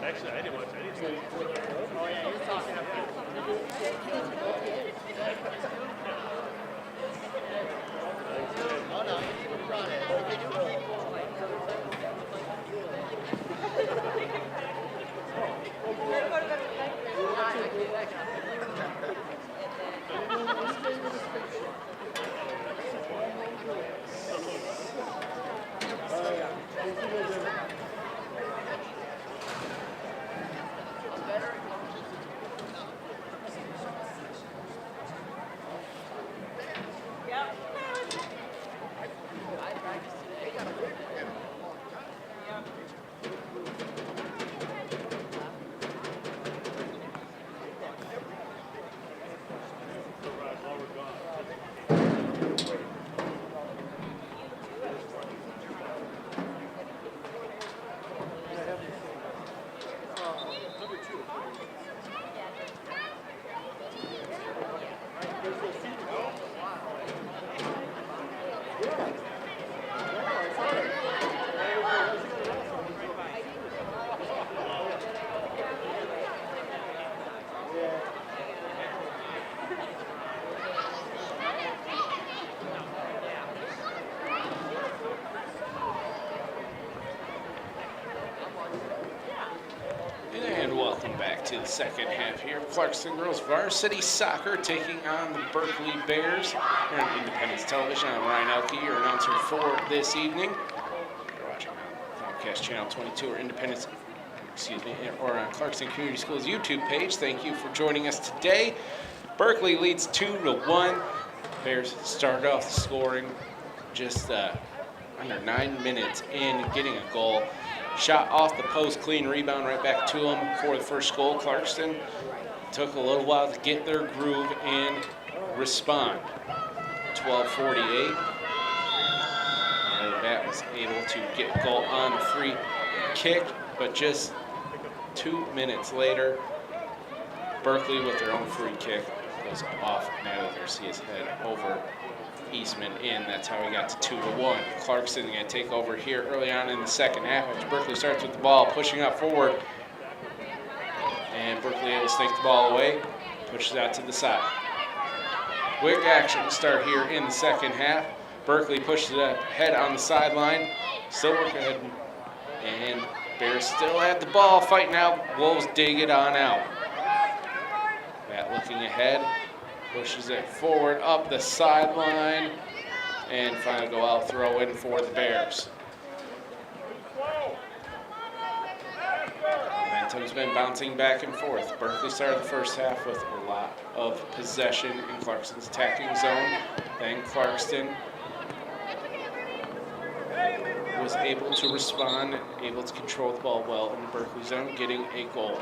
Actually, I didn't watch anything. Oh, yeah, you're talking about. Oh, no, you brought it. Did you keep And welcome back to the second half here. Clarkston Girls Varsity Soccer taking on the Berkley Bears. Here on Independence Television. I'm Ryan Elke, your announcer for this evening. You're watching on Comcast Channel 22 or Independence, or on Clarkston Community Schools YouTube page. Thank you for joining us today. Berkley leads 2-1. Bears started off scoring just under 9 minutes in, getting a goal. Shot off the post, clean rebound right back to them for the first goal. Clarkston took a little while to get their groove and respond. 12:48. Bat was able to get a goal on a free kick, but just 2 minutes later, Berkley with their own free kick goes off net. There, see his head over Eastman in. That's how we got to 2-1. Clarkston going to take over here early on in the second half. As Berkley starts with the ball, pushing up forward. And Berkley able to snake the ball away, pushes out to the side. Quick action to start here in the second half. Berkley pushes it ahead on the sideline. Still working ahead. And Bears still have the ball, fighting out. Wolves dig it on out. Matt looking ahead. Pushes it forward up the sideline, and finally go out, throw in for the Bears. Momentum's been bouncing back and forth. Berkley started the first half with a lot of possession in Clarkston's attacking zone. Then Clarkston was able to respond, able to control the ball well in the Berkley zone, getting a goal.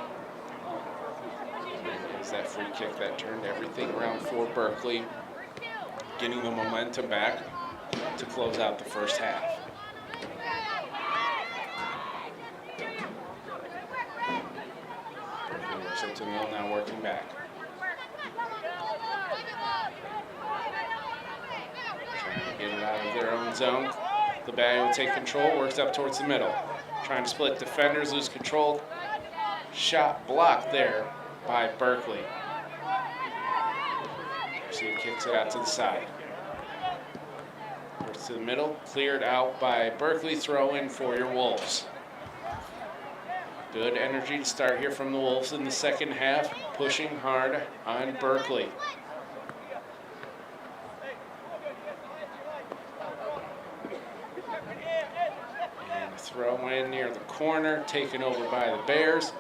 That free kick that turned everything around for Berkley, getting the momentum back to close out the first half. Berkley Mill now working back. Trying to get it out of their own zone. The Bay will take control, works up towards the middle. Trying to split defenders, lose control. Shot blocked there by Berkley. So he kicks it out to the side. Works to the middle, cleared out by Berkley, throw in for your Wolves. Good energy to start here from the Wolves in the second half, pushing hard on Berkley. And a throw in near the corner, taken over by the Bears.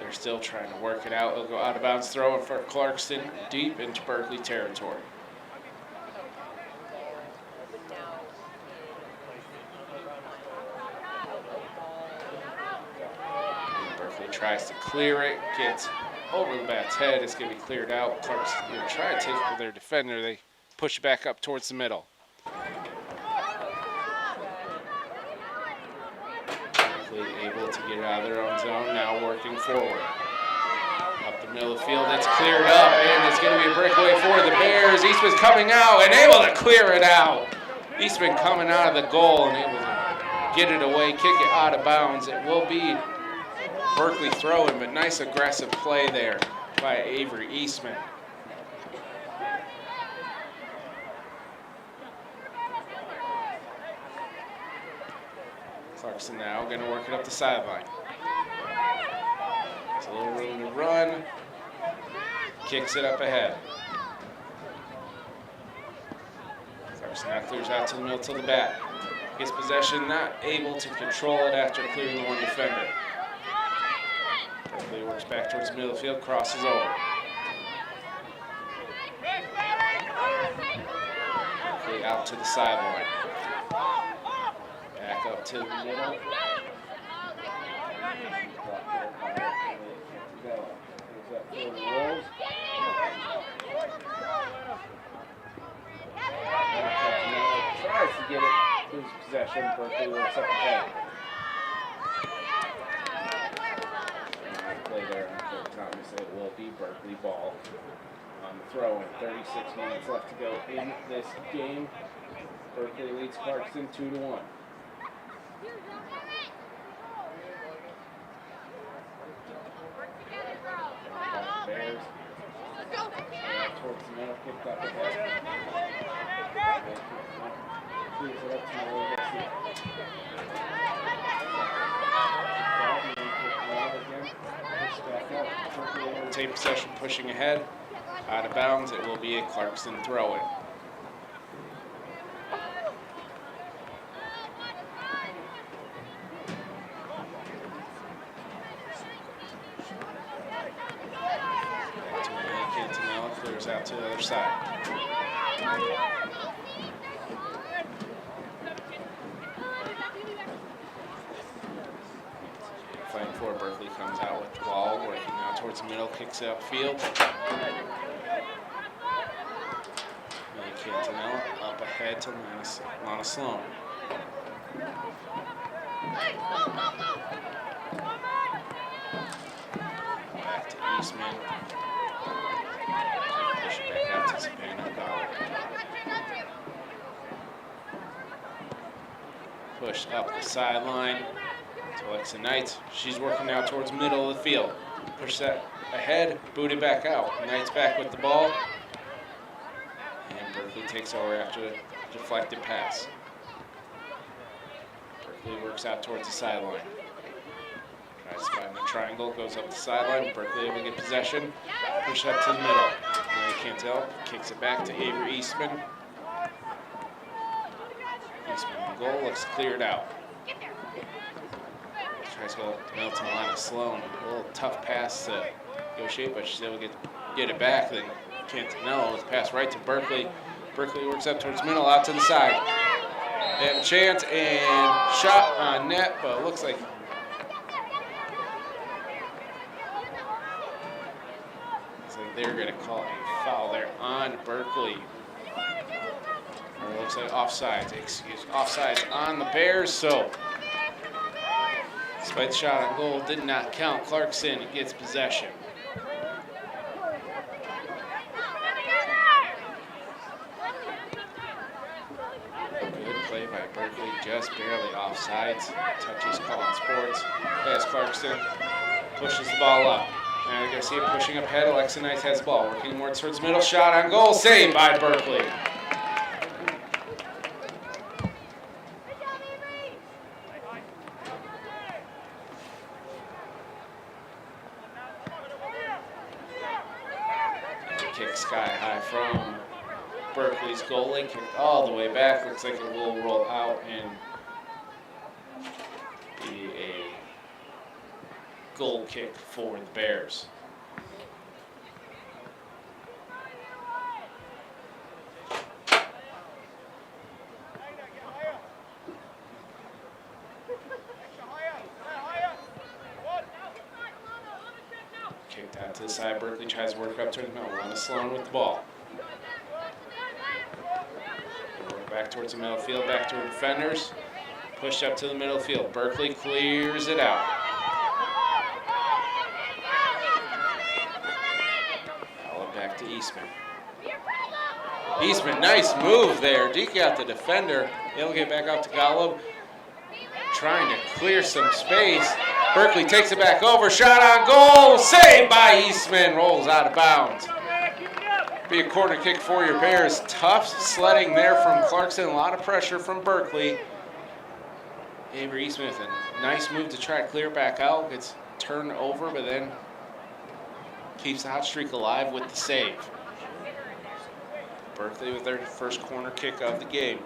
They're still trying to work it out. It'll go out of bounds, throw in for Clarkston, deep into Berkley territory. Berkley tries to clear it, gets over the bat's head. It's going to be cleared out. Clarkston going to try to take it to their defender. They push it back up towards the middle. Able to get it out of their own zone, now working forward. Up the middle of the field, it's cleared up, and it's going to be a breakaway for the Bears. Eastman's coming out and able to clear it out. Eastman coming out of the goal and able to get it away, kick it out of bounds. It will be Berkley throwing, but nice aggressive play there by Avery Eastman. Clarkston now going to work it up the sideline. There's a little room to run. Kicks it up ahead. Clarkston now clears out to the middle to the bat. Gets possession, not able to control it after clearing the one defender. Berkley works back towards the middle of the field, crosses over. Berkley out to the sideline. Back up to the middle. Tries to get it his possession. Berkley works up ahead. Play there on Coach Thomas. It will be Berkley ball on the throw. And 36 minutes left to go in this game. Berkley leads Clarkston 2-1. Bears. Towards the middle, kicked up ahead. Clears it up to the middle. Take possession, pushing ahead. Out of bounds, it will be a Clarkston throw-in. Clears out to the other side. Fighting for Berkley comes out with the ball, working now towards the middle, kicks it upfield. Cantonella up ahead to Lana Sloan. Back to Eastman. Push it back out to Savannah Goddard. Push up the sideline to Alexa Knight. She's working now towards middle of the field. Push that ahead, boot it back out. Knight's back with the ball. And Berkley takes over after a deflected pass. Berkley works out towards the sideline. Tries to find the triangle, goes up the sideline. Berkley able to get possession. Push up to the middle. Cantel kicks it back to Avery Eastman. Eastman the goal, looks cleared out. Tries to go up the middle to Lana Sloan. A little tough pass to negotiate, but she's able to get it back. Then Cantanello with a pass right to Berkley. Berkley works up towards middle, out to the side. They have a chance and shot on net, but it looks like they're going to call a foul there on Berkley. Or it looks like offsides. Offsides on the Bears. So, despite the shot on goal, did not count. Clarkston gets possession. Good play by Berkley, just barely offsides. Touches call on sports. As Clarkston pushes the ball up. Now you're going to see it pushing up ahead. Alexa Knight has the ball. Working more towards middle. Shot on goal. Saved by Berkley. Kick sky high from Berkley's goalie. Kicked all the way back. Looks like it will roll out and be a goal kick for the Bears. Kicked out to the side. Berkley tries to work up towards the middle. Lana Sloan with the ball. Work back towards the middle field, back to the defenders. Pushed up to the middle field. Berkley clears it out. Back to Eastman. Eastman, nice move there. Deke out the defender. He'll get back up to Golub. trying to clear some space. Berkley takes it back over, shot on goal, saved by Eastman, rolls out of bounds. Be a corner kick for your Bears. Tough sledding there from Clarkston, a lot of pressure from Berkley. Avery Eastman with a nice move to try to clear back out, gets turned over, but then keeps the hot streak alive with the save. Berkley with their first corner kick of the game.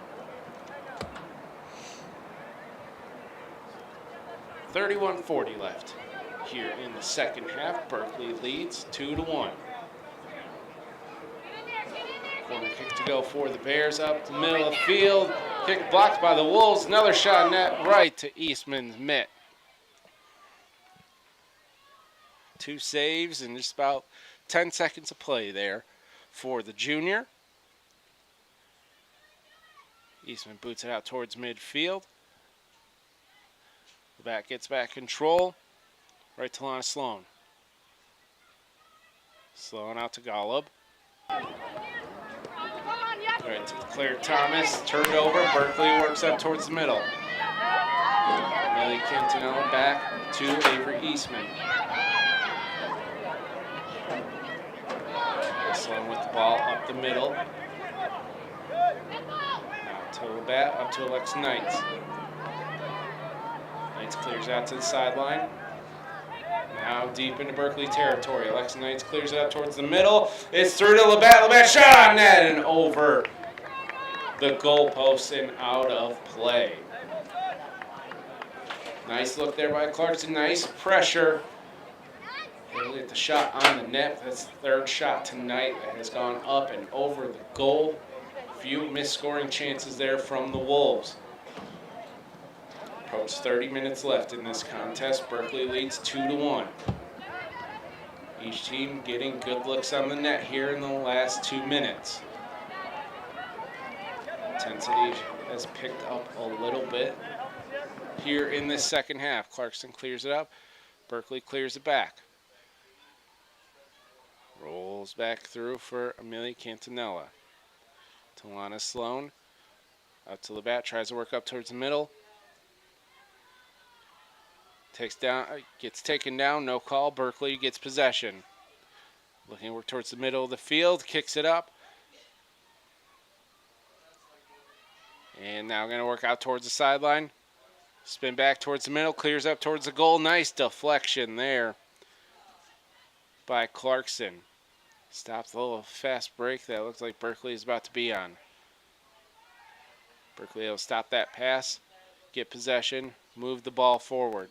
31:40 left here in the second half. Berkley leads 2-1. Corner kick to go for the Bears up the middle of the field. Kick blocked by the Wolves. Another shot net right to Eastman's mitt. 2 saves and just about 10 seconds of play there for the junior. Eastman boots it out towards midfield. The back gets back control. Right to Lana Sloan. Sloan out to Golub. Right to Claire Thomas. Turned over. Berkley works up towards the middle. Millie Quintanilla back to Avery Eastman. Sloan with the ball up the middle. Now to Labatt, up to Alexa Knights. Knights clears out to the sideline. Now deep into Berkley territory. Alexa Knights clears it up towards the middle. It's through to Labatt. Labatt shot on net and over the goalpost and out of play. Nice look there by Clarkston. Nice pressure. He'll get the shot on the net. That's the third shot tonight that has gone up and over the goal. Few missed scoring chances there from the Wolves. Approach 30 minutes left in this contest. Berkley leads 2-1. Each team getting good looks on the net here in the last 2 minutes. Intensity has picked up a little bit here in this second half. Clarkston clears it up. Berkley clears it back. Rolls back through for Amelia Quintanilla. To Lana Sloan. Out to Labatt. Tries to work up towards the middle. Gets taken down, no call. Berkley gets possession. Looking to work towards the middle of the field, kicks it up. And now going to work out towards the sideline. Spin back towards the middle, clears up towards the goal. Nice deflection there by Clarkston. Stops a little fast break that looks like Berkley is about to be on. Berkley will stop that pass, get possession, move the ball forward.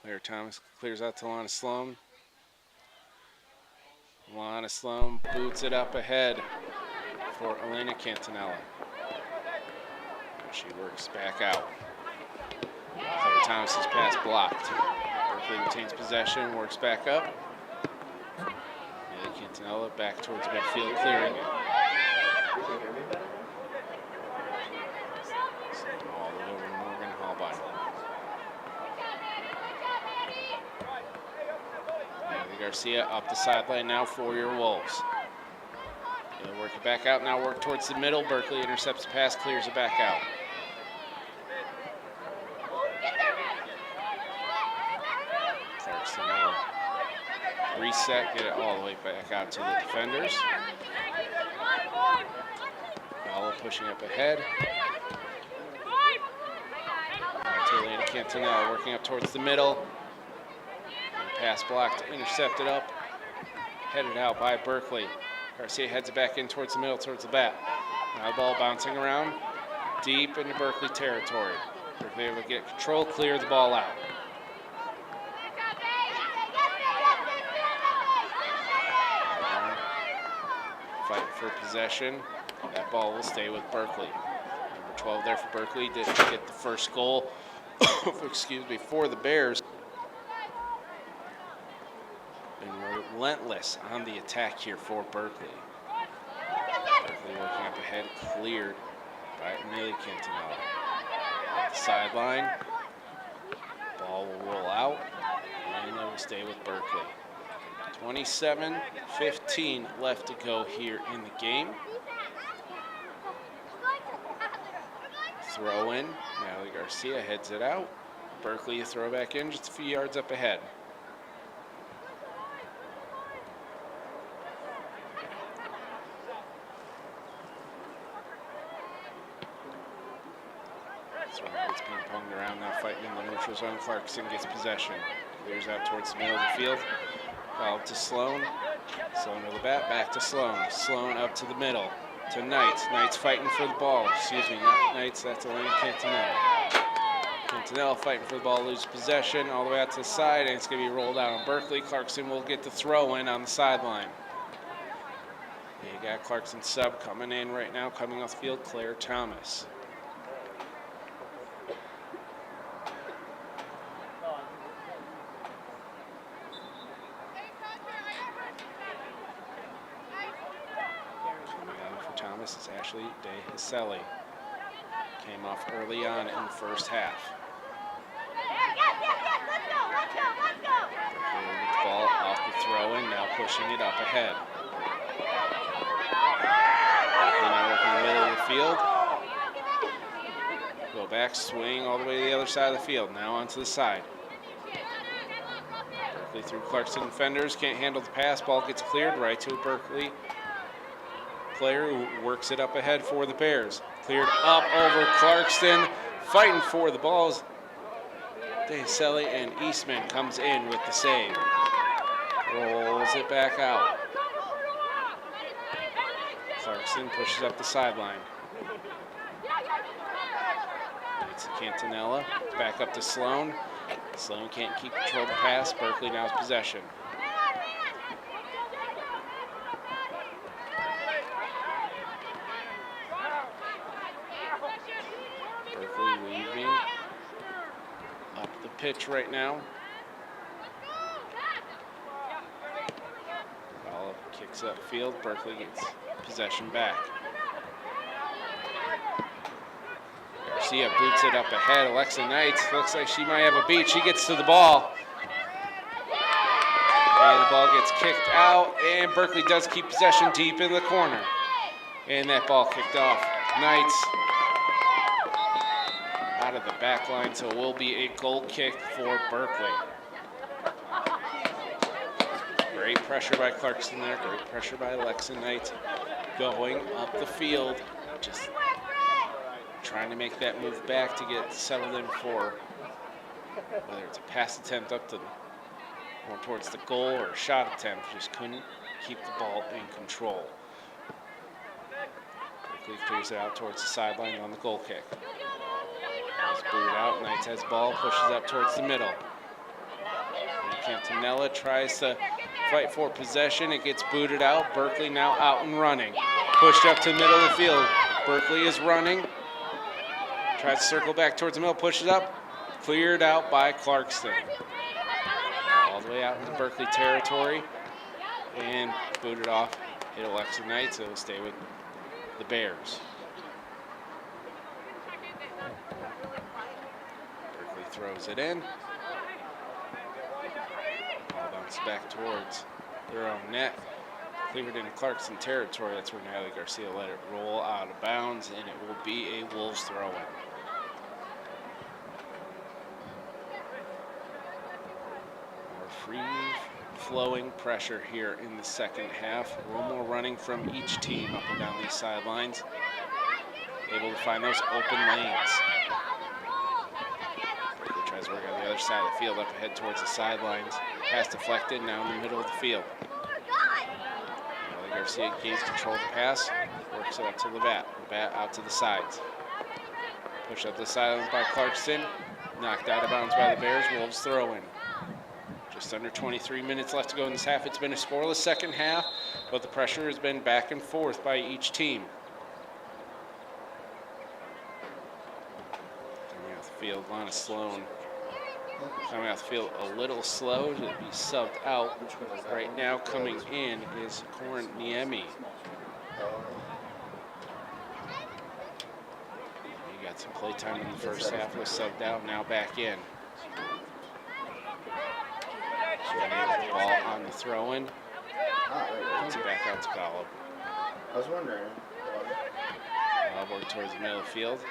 Claire Thomas clears out to Lana Sloan. Lana Sloan boots it up ahead for Elena Quintanilla. She works back out. Claire Thomas's pass blocked. Berkley retains possession, works back up. Elena Quintanilla back towards midfield, clearing it. All over Morgan Hallbine. Garcia up the sideline now for your Wolves. They'll work it back out, now work towards the middle. Berkley intercepts the pass, clears it back out. Clarkston will reset, get it all the way back out to the defenders. Bella pushing up ahead. To Elena Quintanilla working up towards the middle. Pass blocked, intercepted up, headed out by Berkley. Garcia heads it back in towards the middle, towards the bat. Now the ball bouncing around, deep into Berkley territory. Berkley able to get control, clear the ball out. Fight for possession. That ball will stay with Berkley. Number 12 there for Berkley, didn't get the first goal, excuse me, for the Bears. Relentless on the attack here for Berkley. Berkley working up ahead, cleared by Amelia Quintanilla. Off the sideline, ball will roll out, and it will stay with Berkley. 27-15 left to go here in the game. throw in. Natalie Garcia heads it out. Berkley throw back in just a few yards up ahead. Throw gets ping-ponged around now, fighting in the neutral zone. Clarkston gets possession. Clears out towards the middle of the field. Foul to Sloan. Sloan to the bat, back to Sloan. Sloan up to the middle. To Knights. Knights fighting for the ball. Excuse me, not Knights, that's Elena Cantanella. Cantanella fighting for the ball, loses possession all the way out to the side, and it's going to be rolled out on Berkley. Clarkston will get the throw in on the sideline. You got Clarkston sub coming in right now, coming off the field, Claire Thomas. Thomas is Ashley DeHiselli. Came off early on in the first half. The ball off the throw in, now pushing it up ahead. Now working the middle of the field. Go back, swing all the way to the other side of the field. Now onto the side. Berkley through Clarkston defenders, can't handle the pass. Ball gets cleared right to a Berkley player who works it up ahead for the Bears. Cleared up over Clarkston, fighting for the balls. DeHiselli and Eastman comes in with the save. Rolls it back out. Clarkston pushes up the sideline. It's Cantanella, back up to Sloan. Sloan can't keep control of the pass. Berkley now has possession. Berkley weaving up the pitch right now. Ball kicks upfield. Berkley gets possession back. Garcia boots it up ahead. Alexa Knights looks like she might have a beat. She gets to the ball. And the ball gets kicked out. And Berkley does keep possession deep in the corner. And that ball kicked off. Knights out of the back line, so it will be a goal kick for Berkley. Great pressure by Clarkston there, great pressure by Alexa Knight going up the field, just trying to make that move back to get settled in for whether it's a pass attempt up to more towards the goal or a shot attempt, just couldn't keep the ball in control. Berkley clears it out towards the sideline on the goal kick. It's booted out. Knights has ball, pushes up towards the middle. And Cantanella tries to fight for possession. It gets booted out. Berkley now out and running. Pushed up to the middle of the field. Berkley is running. Tries to circle back towards the middle, pushes up. Cleared out by Clarkston. All the way out into Berkley territory. And booted off. Hit Alexa Knight, so it'll stay with the Bears. Throws it in. Ball bounces back towards their own net. Cleared into Clarkston territory. That's where Natalie Garcia let it roll out of bounds, and it will be a Wolves throw-in. More free-flowing pressure here in the second half. A little more running from each team up and down these sidelines. Able to find those open lanes. Tries to work on the other side of the field, up ahead towards the sidelines. Pass deflected, now in the middle of the field. Natalie Garcia gains control of the pass, works it up to the bat out to the sides. Push up the sidelines by Clarkston, knocked out of bounds by the Bears. Wolves throw in. Just under 23 minutes left to go in this half. It's been a scoreless second half, but the pressure has been back and forth by each team. Coming out the field, Lana Sloan coming out the field a little slow to be subbed out. Right now coming in is Corin Niemi. He got some play time in the first half, was subbed out, now back in. Ball on the throw-in. Puts it back out to Golub. I was wondering. Golub working towards the middle of the field.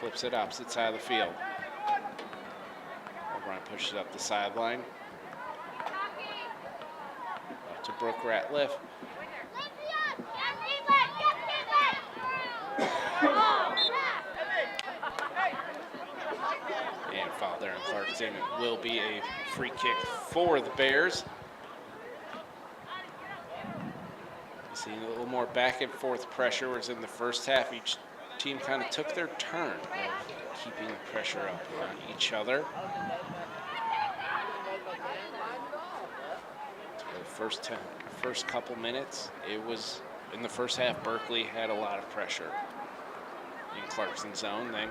Flips it opposite side of the field. O'Brien pushes it up the sideline. Up to Brooke Ratliff. And foul there on Clarkston. It will be a free kick for the Bears. Seeing a little more back and forth pressure, whereas in the first half each team kind of took their turn of keeping the pressure up on each other. For the first couple minutes, it was in the first half, Berkley had a lot of pressure in Clarkston's zone. Then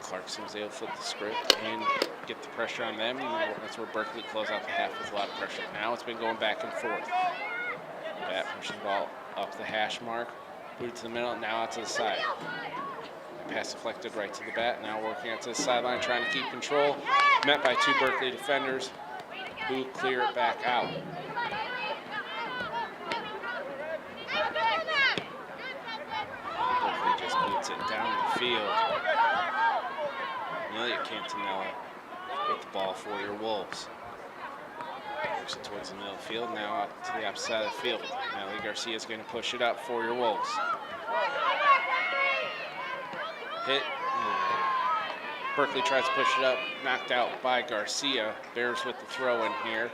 Clarkston was able to flip the script and get the pressure on them. And that's where Berkley closed out the half with a lot of pressure. Now it's been going back and forth. Bat pushes the ball up the hash mark, booted to the middle, now out to the side. Pass deflected right to the bat, now working out to the sideline, trying to keep control. Met by two Berkley defenders who clear it back out. Berkley just boots it down the field. Amelia Cantanella with the ball for your Wolves. Moves it towards the middle of the field, now out to the opposite side of the field. Nelly Garcia is going to push it up for your Wolves. Hit. Berkley tries to push it up, knocked out by Garcia. Bears with the throw in here.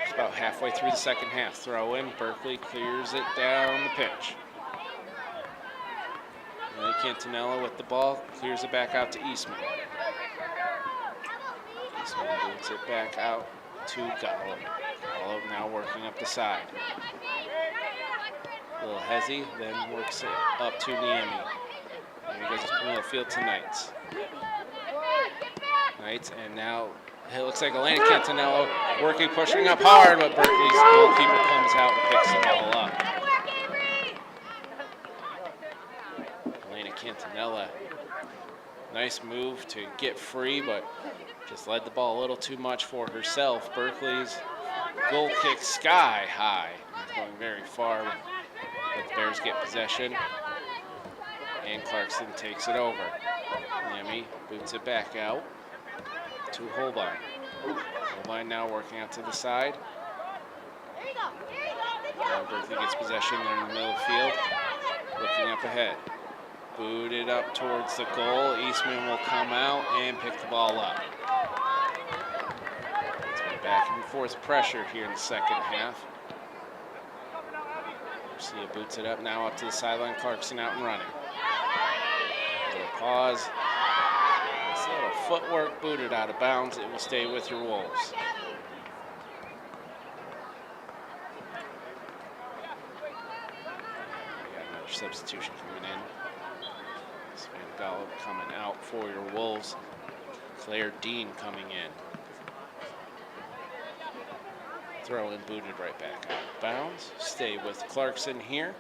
It's about halfway through the second half. Throw in, Berkley clears it down the pitch. Nelly Cantanella with the ball, clears it back out to Eastman. Eastman boots it back out to Gallo. Gallo now working up the side. A little hezzy, then works it up to Niemi. Niemi goes to the middle of the field to Knights. Knights, and now it looks like Elena Cantanello working, pushing up hard, but Berkley's goalkeeper comes out and picks the ball up. Elena Cantanella, nice move to get free, but just led the ball a little too much for herself. Berkley's goal kick sky high. Going very far. Let the Bears get possession. And Clarkston takes it over. Niemi boots it back out to Holbein. Holbein now working out to the side. Now Berkley gets possession there in the middle of the field. Looking up ahead. Booted up towards the goal. Eastman will come out and pick the ball up. It's been back and forth pressure here in the second half. Garcia boots it up, now up to the sideline. Clarkston out and running. A little pause. This little footwork, booted out of bounds. It will stay with your Wolves. We got another substitution coming in. Sven Gallo coming out for your Wolves. Claire Dean coming in. Throw in, booted right back out of bounds. Stay with Clarkston here.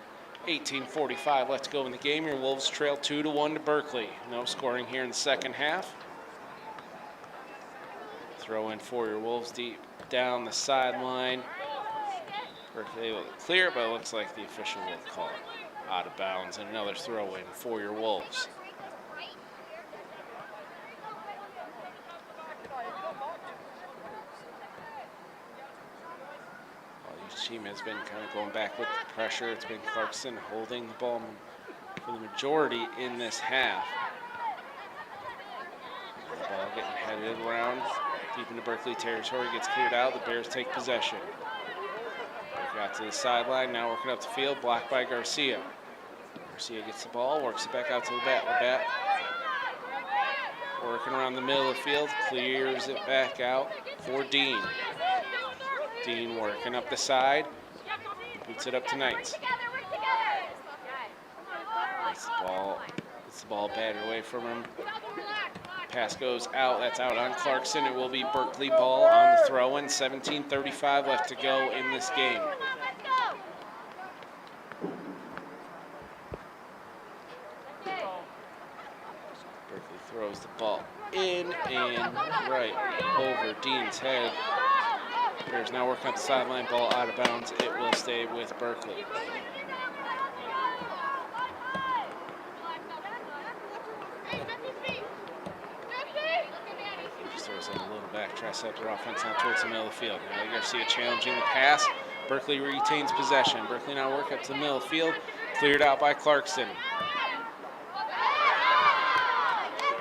18:45 left to go in the game. Your Wolves trail 2-1 to Berkley. No scoring here in the second half. Throw in for your Wolves deep down the sideline. Berkley able to clear it, but it looks like the official will call it out of bounds. And another throw in for your Wolves. Each team has been kind of going back with the pressure. It's been Clarkston holding the ball for the majority in this half. The ball getting headed around deep into Berkley territory, gets cleared out. The Bears take possession. Got to the sideline, now working up the field, blocked by Garcia. Garcia gets the ball, works it back out to the bat. The bat working around the middle of the field, clears it back out for Dean. Dean working up the side, boots it up to Knights. Gets the ball batted away from him. Pass goes out, that's out on Clarkston. It will be Berkley ball on the throw-in. 17:35 left to go in this game. Berkley throws the ball in and right over Dean's head. Bears now working up the sideline, ball out of bounds. It will stay with Berkley. set their offense now towards the middle of the field. Now Garcia challenging the pass. Berkley retains possession. Berkley now work up to the middle of the field. Cleared out by Clarkston.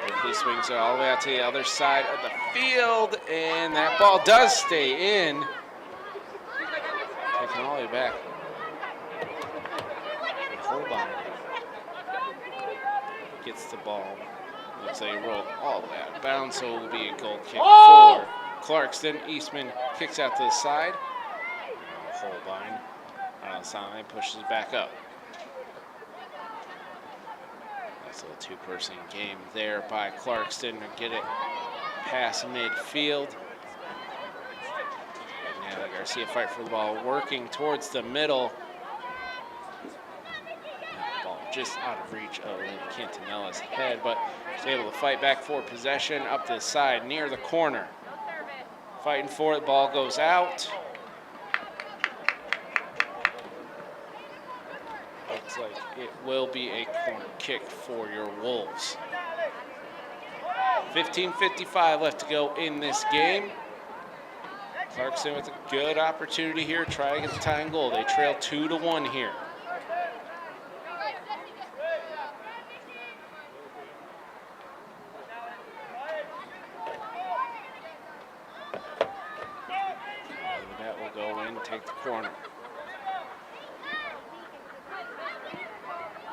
Berkley swings it all the way out to the other side of the field, and that ball does stay in. Taking all the way back. Holbein gets the ball. Looks like he rolled all the way out of bounds, so it will be a goal kick for Clarkston. Eastman kicks out to the side. Holbein on the sideline pushes it back up. Nice little two-person game there by Clarkston to get it past midfield. And now Garcia fight for the ball, working towards the middle. Ball just out of reach of Cantanella's head, but he's able to fight back for possession up to the side near the corner. Fighting for it, the ball goes out. Looks like it will be a corner kick for your Wolves. 15:55 left to go in this game. Clarkston with a good opportunity here, try to get the tying goal. They trail 2-1 here. That will go in, take the corner.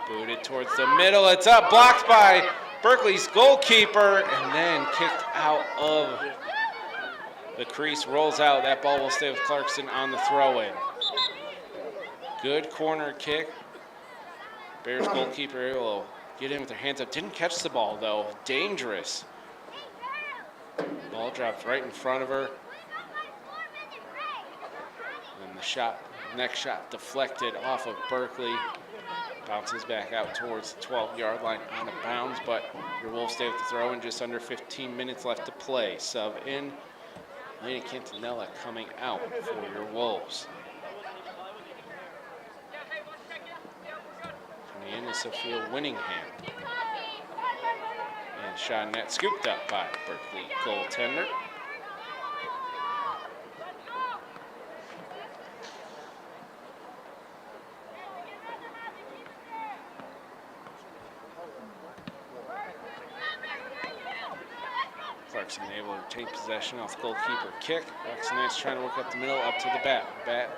Booted towards the middle. It's up, blocked by Berkley's goalkeeper, and then kicked out of the crease. Rolls out. That ball will stay with Clarkston on the throw-in. Good corner kick. Bears goalkeeper will get in with their hands up. Didn't catch the ball, though. Dangerous. Ball dropped right in front of her. And the shot, next shot deflected off of Berkley. Bounces back out towards the 12-yard line out of bounds, but your Wolves stay with the throw in. Just under 15 minutes left to play. Sub in, Lady Cantanella coming out for your Wolves. Coming in is Sophia Winningham. And shot net scooped up by Berkley goaltender. Clarkston able to take possession off the goalkeeper kick. Clarkston is trying to work up the middle, up to the bat. Bat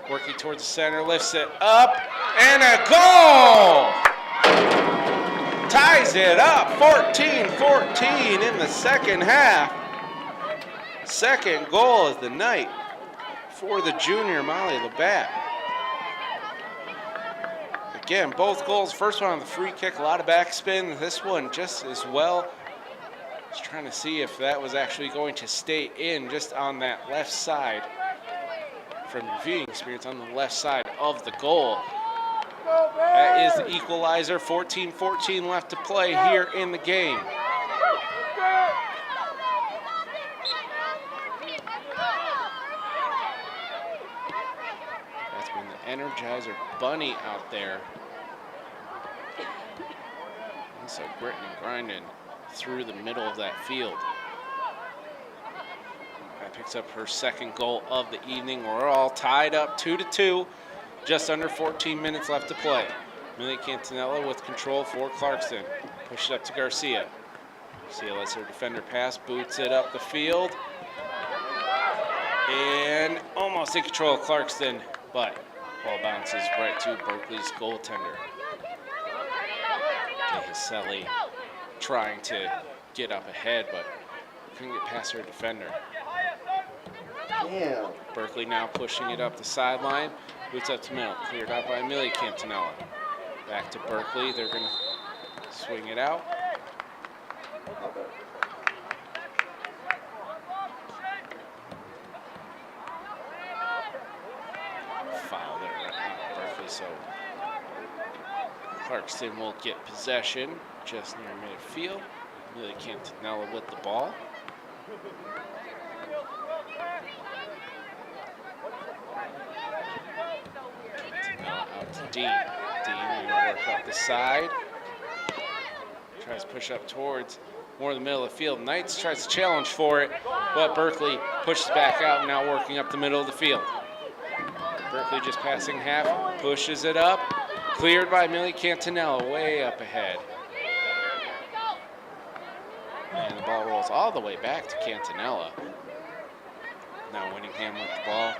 working towards the center, lifts it up, and a goal! Ties it up, 14-14 in the second half. Second goal of the night for the junior Molly Labatt. Again, both goals, first one on the free kick, a lot of backspin. This one just as well. Just trying to see if that was actually going to stay in just on that left side. From your viewing experience, on the left side of the goal. That is the equalizer. 14-14 left to play here in the game. That's been the Energizer Bunny out there. And so gritting and grinding through the middle of that field. That picks up her second goal of the evening. We're all tied up 2-2. Just under 14 minutes left to play. Millie Cantanella with control for Clarkston. Push it up to Garcia. Garcia lets her defender pass, boots it up the field. And almost in control of Clarkston, but ball bounces right to Berkley's goaltender. Dehiselli trying to get up ahead, but couldn't get past her defender. Damn. Berkley now pushing it up the sideline. Boots up to middle. Cleared out by Amelia Cantanella. Back to Berkley. They're going to swing it out. Foul there on Berkley, so Clarkston will get possession just near midfield. Amelia Cantanella with the ball. Out to Dean. Dean will work up the side. tries to push up towards more in the middle of the field. Knights tries to challenge for it, but Berkley pushes back out, now working up the middle of the field. Berkley just passing half, pushes it up. Cleared by Millie Cantanella, way up ahead. And the ball rolls all the way back to Cantanella. Now Winningham with the ball.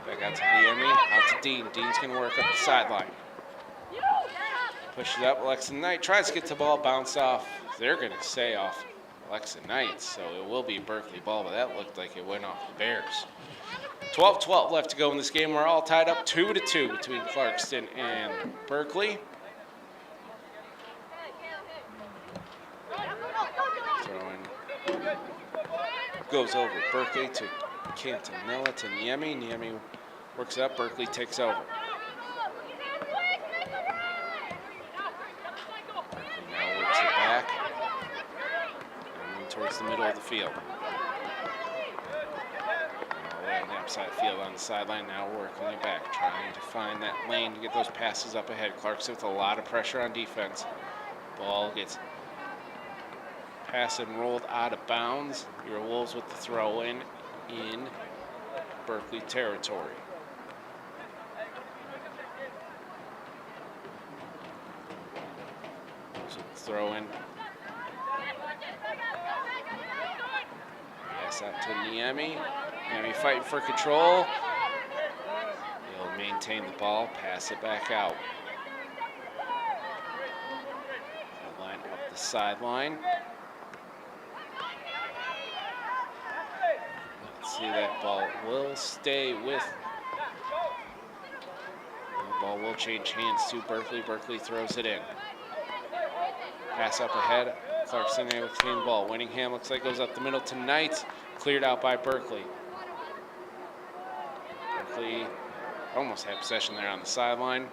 Back out to Niemi, out to Dean. Dean's going to work up the sideline. Pushes up, Alexa Knight tries to get the ball, bounce off. They're going to say off Alexa Knight, so it will be Berkley ball, but that looked like it went off the Bears. 12-12 left to go in this game. We're all tied up 2-2 between Clarkston and Berkley. Throwing goes over Berkley to Cantanella to Niemi. Niemi works up, Berkley takes over. Berkley now works it back and towards the middle of the field. On the outside field on the sideline, now working it back, trying to find that lane to get those passes up ahead. Clarkson with a lot of pressure on defense. Ball gets passed and rolled out of bounds. Your Wolves with the throw in Berkley territory. So throw in. Pass out to Niemi. Niemi fighting for control. He'll maintain the ball, pass it back out. Line up the sideline. Let's see, that ball will stay with. The ball will change hands to Berkley. Berkley throws it in. Pass up ahead. Clarkson able to retain the ball. Winningham looks like goes up the middle to Knight. Cleared out by Berkley. Berkley almost had possession there on the sideline.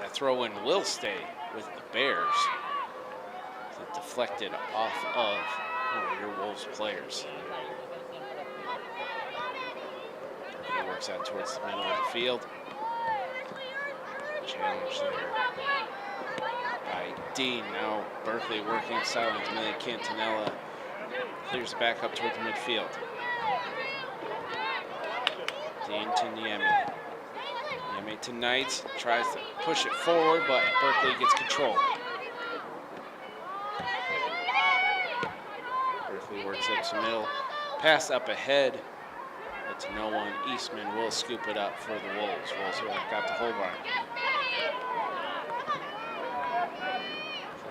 That throw-in will stay with the Bears. It deflected off of one of your Wolves players. Berkley works out towards the middle of the field. Challenge there by Dean. Now Berkley working inside with Millie Cantanella. Clears back up towards the midfield. Dean to Niemi. Niemi to Knight. Tries to push it forward, but Berkley gets control. Berkley works up to middle. Pass up ahead, but to no one. Eastman will scoop it up for the Wolves. Wolves will back out to Holbein.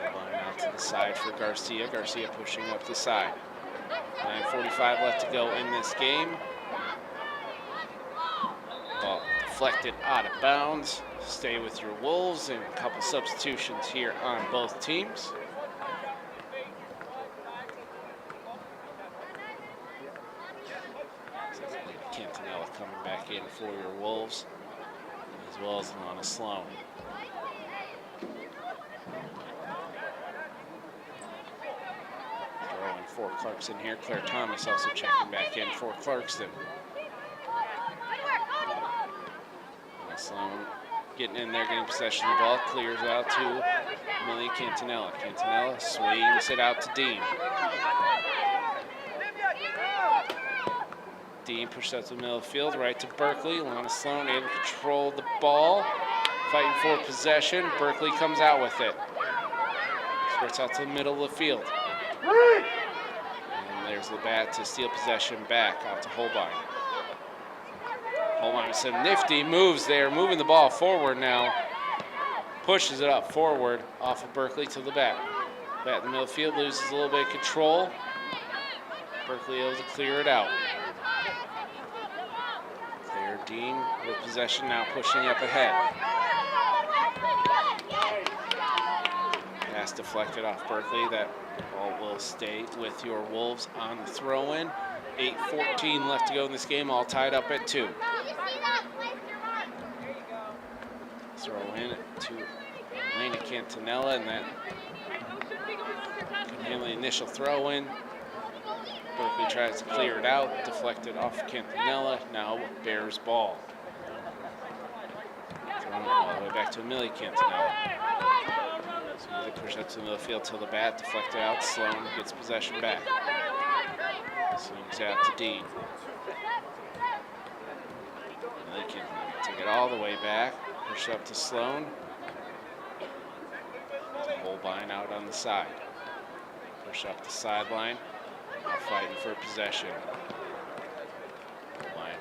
Holbein out to the side for Garcia. Garcia pushing up the side. 9:45 left to go in this game. Ball deflected out of bounds. Stay with your Wolves, and a couple substitutions here on both teams. Cantanella coming back in for your Wolves, as well as Alana Sloan. Throwing for Clarkston here. Claire Thomas also checking back in for Clarkston. Sloan getting in there, getting possession of the ball, clears out to Millie Cantanella. Cantanella swings it out to Dean. Dean pushed out to the middle of the field, right to Berkley. Lana Sloan able to control the ball, fighting for possession. Berkley comes out with it. Squirts out to the middle of the field. And there's Labatt to steal possession back out to Holbein. Holbein with some nifty moves there, moving the ball forward now. Pushes it up forward off of Berkley to Labatt. Labatt in the middle of the field loses a little bit of control. Berkley able to clear it out. Claire Dean with possession now, pushing up ahead. Pass deflected off Berkley. That ball will stay with your Wolves on the throw-in. 8:14 left to go in this game, all tied up at 2. Throw in to Elena Cantanella, and that can handle the initial throw in. Berkley tries to clear it out, deflected off Cantanella, now Bears ball. Thrown all the way back to Millie Cantanella. So As they push up to the middle of the field till the bat, deflected out. Sloan gets possession back. Swings out to Dean. And they can take it all the way back. Push up to Sloan. Holbein out on the side. Push up the sideline. Now fighting for possession. Holbein.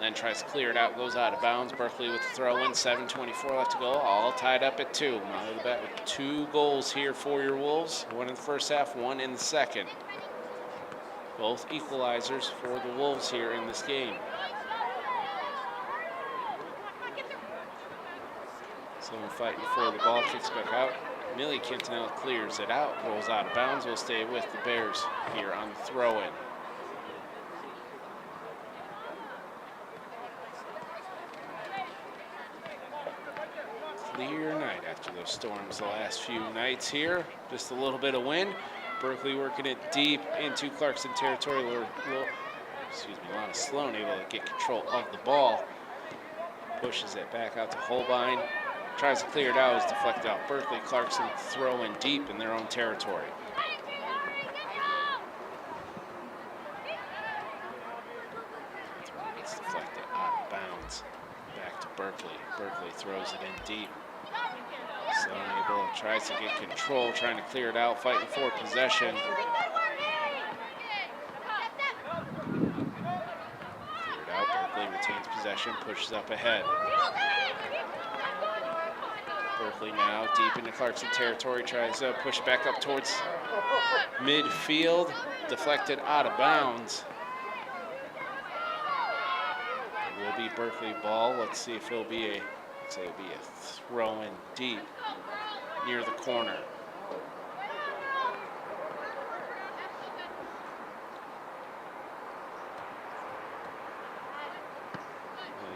Then tries to clear it out, goes out of bounds. Berkley with the throw in, 7:24 left to go, all tied up at 2. Now the bat with 2 goals here for your Wolves. 1 in the first half, 1 in the second. Both equalizers for the Wolves here in this game. Someone fighting for the ball, kicks back out. Millie Quintanilla clears it out, rolls out of bounds, will stay with the Bears here on the throw-in. Clear night after those storms the last few nights here. Just a little bit of wind. Berkley working it deep into Clarkston territory. Lana Sloan able to get control of the ball. Pushes it back out to Holbein. Tries to clear it out, is deflected out. Berkley, Clarkston throwing deep in their own territory. It's deflected out of bounds. Back to Berkley. Berkley throws it in deep. Sloan able, tries to get control, trying to clear it out, fighting for possession. Cleared out, Berkley retains possession, pushes up ahead. Berkley now deep into Clarkston territory, tries to push back up towards midfield, deflected out of bounds. It will be Berkley ball. Let's see if it'll be a throw in deep near the corner.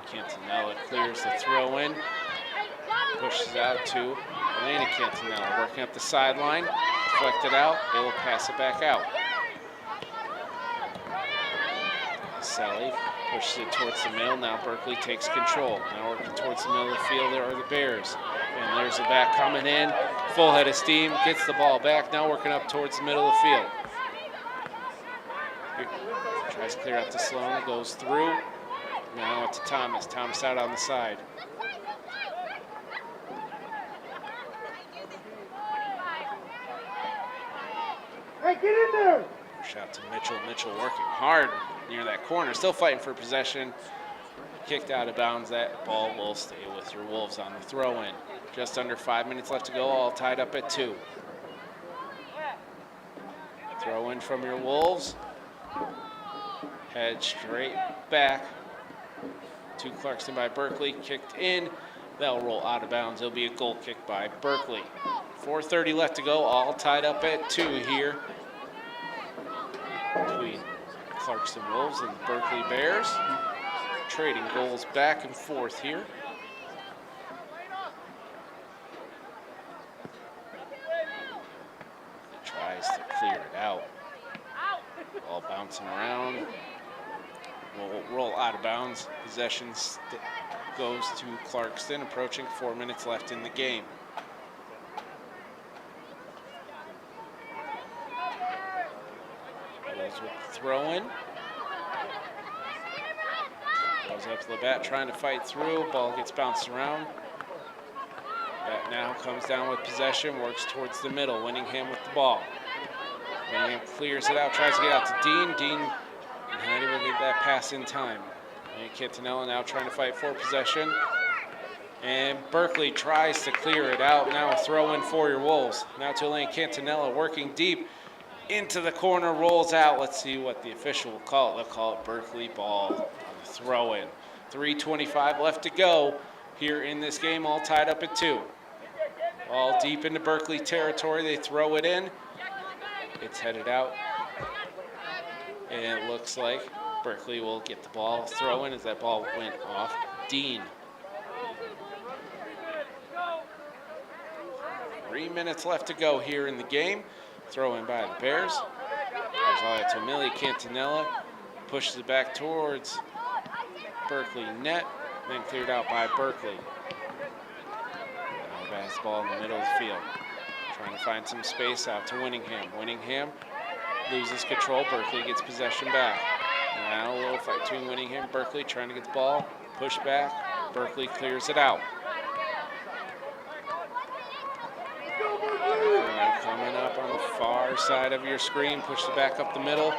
Quintanilla clears the throw in. Pushes out to Elena Quintanilla, working up the sideline, deflected out, they will pass it back out. Sally pushes it towards the middle, now Berkley takes control. Now working towards the middle of the field, there are the Bears. And there's the back coming in, full head of steam, gets the ball back, now working up towards the middle of the field. Tries to clear out to Sloan, goes through, now to Thomas. Thomas out on the side. Hey, get in there! Shot to Mitchell. Mitchell working hard near that corner. Still fighting for possession. Kicked out of bounds. That ball will stay with your Wolves on the throw-in. Just under 5 minutes left to go. All tied up at 2. Throw-in from your Wolves. Head straight back to Clarkston by Berkley. Kicked in. That'll roll out of bounds. It'll be a goal kick by Berkley. 4:30 left to go. All tied up at 2 here between Clarkston Wolves and the Berkley Bears. Trading goals back and forth here. He tries to clear it out. Ball bouncing around. Will roll out of bounds. Possession goes to Clarkston, approaching 4 minutes left in the game. With the throw-in. Goes up to the bat, trying to fight through. Ball gets bounced around. Bat now comes down with possession, works towards the middle. Winningham with the ball. Winningham clears it out, tries to get out to Dean. Dean not able to get that pass in time. And Quintanilla now trying to fight for possession. And Berkley tries to clear it out. Now a throw-in for your Wolves. Now to Elaine Quintanilla working deep. Into the corner, rolls out. Let's see what the official will call it. They'll call it Berkley ball on the throw-in. 3:25 left to go here in this game, all tied up at 2. All deep into Berkley territory. They throw it in. It's headed out. And it looks like Berkley will get the ball. Throw in as that ball went off. Dean. 3 minutes left to go here in the game. Throw in by the Bears. There's all that to Millie Quintanilla. Pushes it back towards Berkley net. Then cleared out by Berkley. Now basketball in the middle of the field. Trying to find some space out to Winningham. Winningham loses control. Berkley gets possession back. Now a little fight between Winningham and Berkley, trying to get the ball. Push back. Berkley clears it out. Now coming up on the far side of your screen. Push it back up the middle.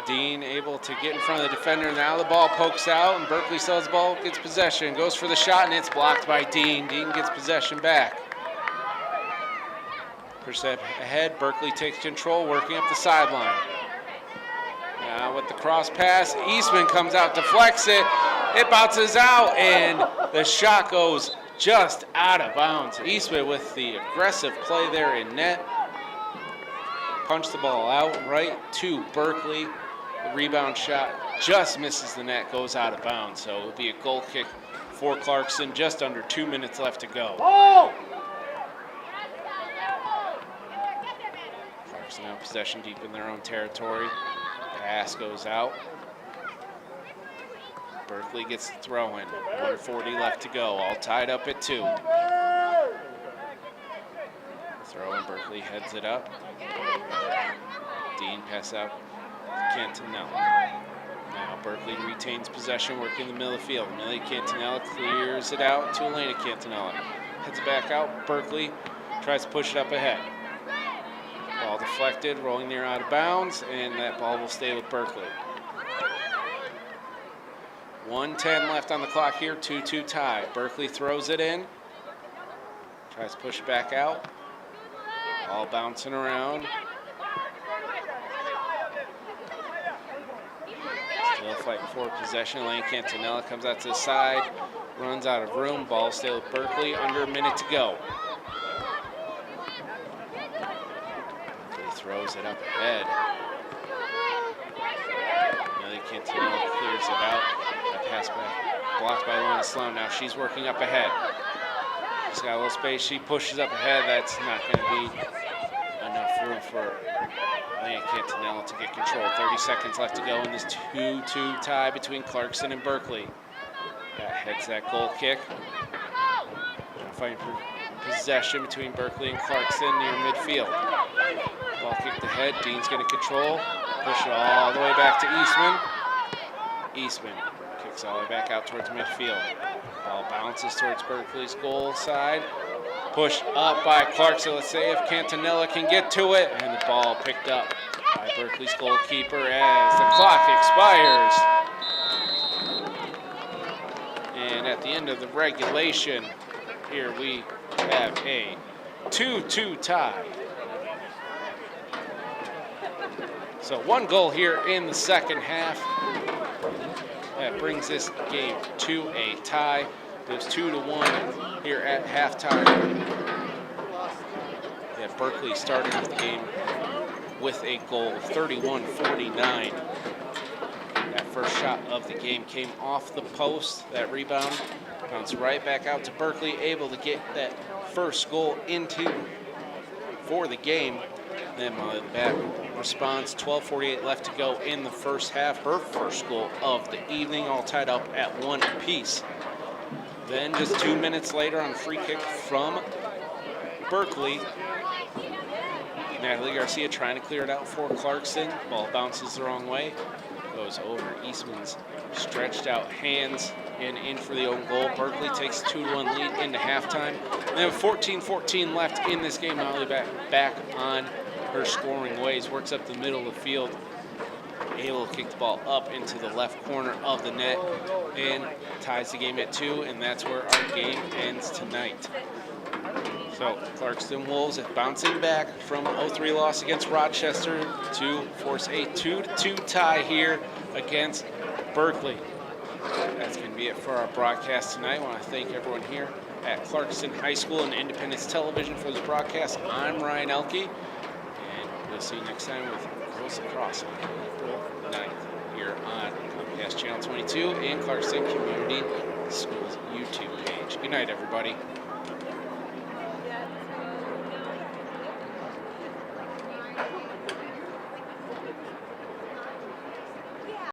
Dean able to get in front of the defender. Now the ball pokes out, and Berkley still has the ball, gets possession, goes for the shot, and it's blocked by Dean. Dean gets possession back. Push that ahead. Berkley takes control, working up the sideline. Now with the cross pass, Eastman comes out, deflects it. It bounces out, and the shot goes just out of bounds. Eastman with the aggressive play there in net. Punch the ball out right to Berkley. The rebound shot just misses the net, goes out of bounds. So it will be a goal kick for Clarkston. Just under 2 minutes left to go. Clarkston now possession deep in their own territory. Pass goes out. Berkley gets the throw in. 1:40 left to go. All tied up at 2. Throw in. Berkley heads it up. Dean pass out. Cantanella. Now Berkley retains possession, working the middle of the field. Millie Cantanella clears it out to Elena Cantanella. Heads it back out. Berkley tries to push it up ahead. Ball deflected, rolling near out of bounds, and that ball will stay with Berkley. 1:10 left on the clock here, 2-2 tie. Berkley throws it in. Tries to push it back out. Ball bouncing around. Still fighting for possession. Lane Cantanella comes out to the side, runs out of room. Ball still with Berkley, under a minute to go. Berkley throws it up ahead. Millie Cantanella clears it out. That pass back, blocked by Lana Sloan. Now she's working up ahead. She's got a little space. She pushes up ahead. That's not going to be enough room for Elena Cantanella to get control. 30 seconds left to go in this 2-2 tie between Clarkston and Berkley. That heads that goal kick. Fighting for possession between Berkley and Clarkston near midfield. Ball kicked ahead. Dean's going to control. Push it all the way back to Eastman. Eastman kicks all the way back out towards midfield. Ball bounces towards Berkley's goal side. Pushed up by Clarkston. Let's see if Cantanella can get to it. And the ball picked up by Berkley's goalkeeper as the clock expires. And at the end of the regulation, here we have a 2-2 tie. So 1 goal here in the second half. That brings this game to a tie. It was 2-1 here at halftime. Yeah, Berkley started the game with a goal, 31-49. That first shot of the game came off the post. That rebound bounced right back out to Berkley, able to get that first goal for the game. Then back response, 12:48 left to go in the first half. Her first goal of the evening, all tied up at 1 apiece. Then just 2 minutes later on a free kick from Berkley, Natalie Garcia trying to clear it out for Clarkston. Ball bounces the wrong way, goes over Eastman's stretched out hands and in for the own goal. Berkley takes a 2-1 lead into halftime. And then with 14:14 left in this game, Molly back on her scoring ways, works up the middle of the field, able to kick the ball up into the left corner of the net and ties the game at 2, and that's where our game ends tonight. So Clarkston Wolves bouncing back from an 0-3 loss against Rochester to force a 2-2 tie here against Berkley. That's going to be it for our broadcast tonight. I want to thank everyone here at Clarkston High School and Independence Television for this broadcast. I'm Ryan Elke, and we'll see you next time with Girls Lacrosse on April 9th here on Comcast Channel 22 and Clarkston Community Schools YouTube page. Good night, everybody.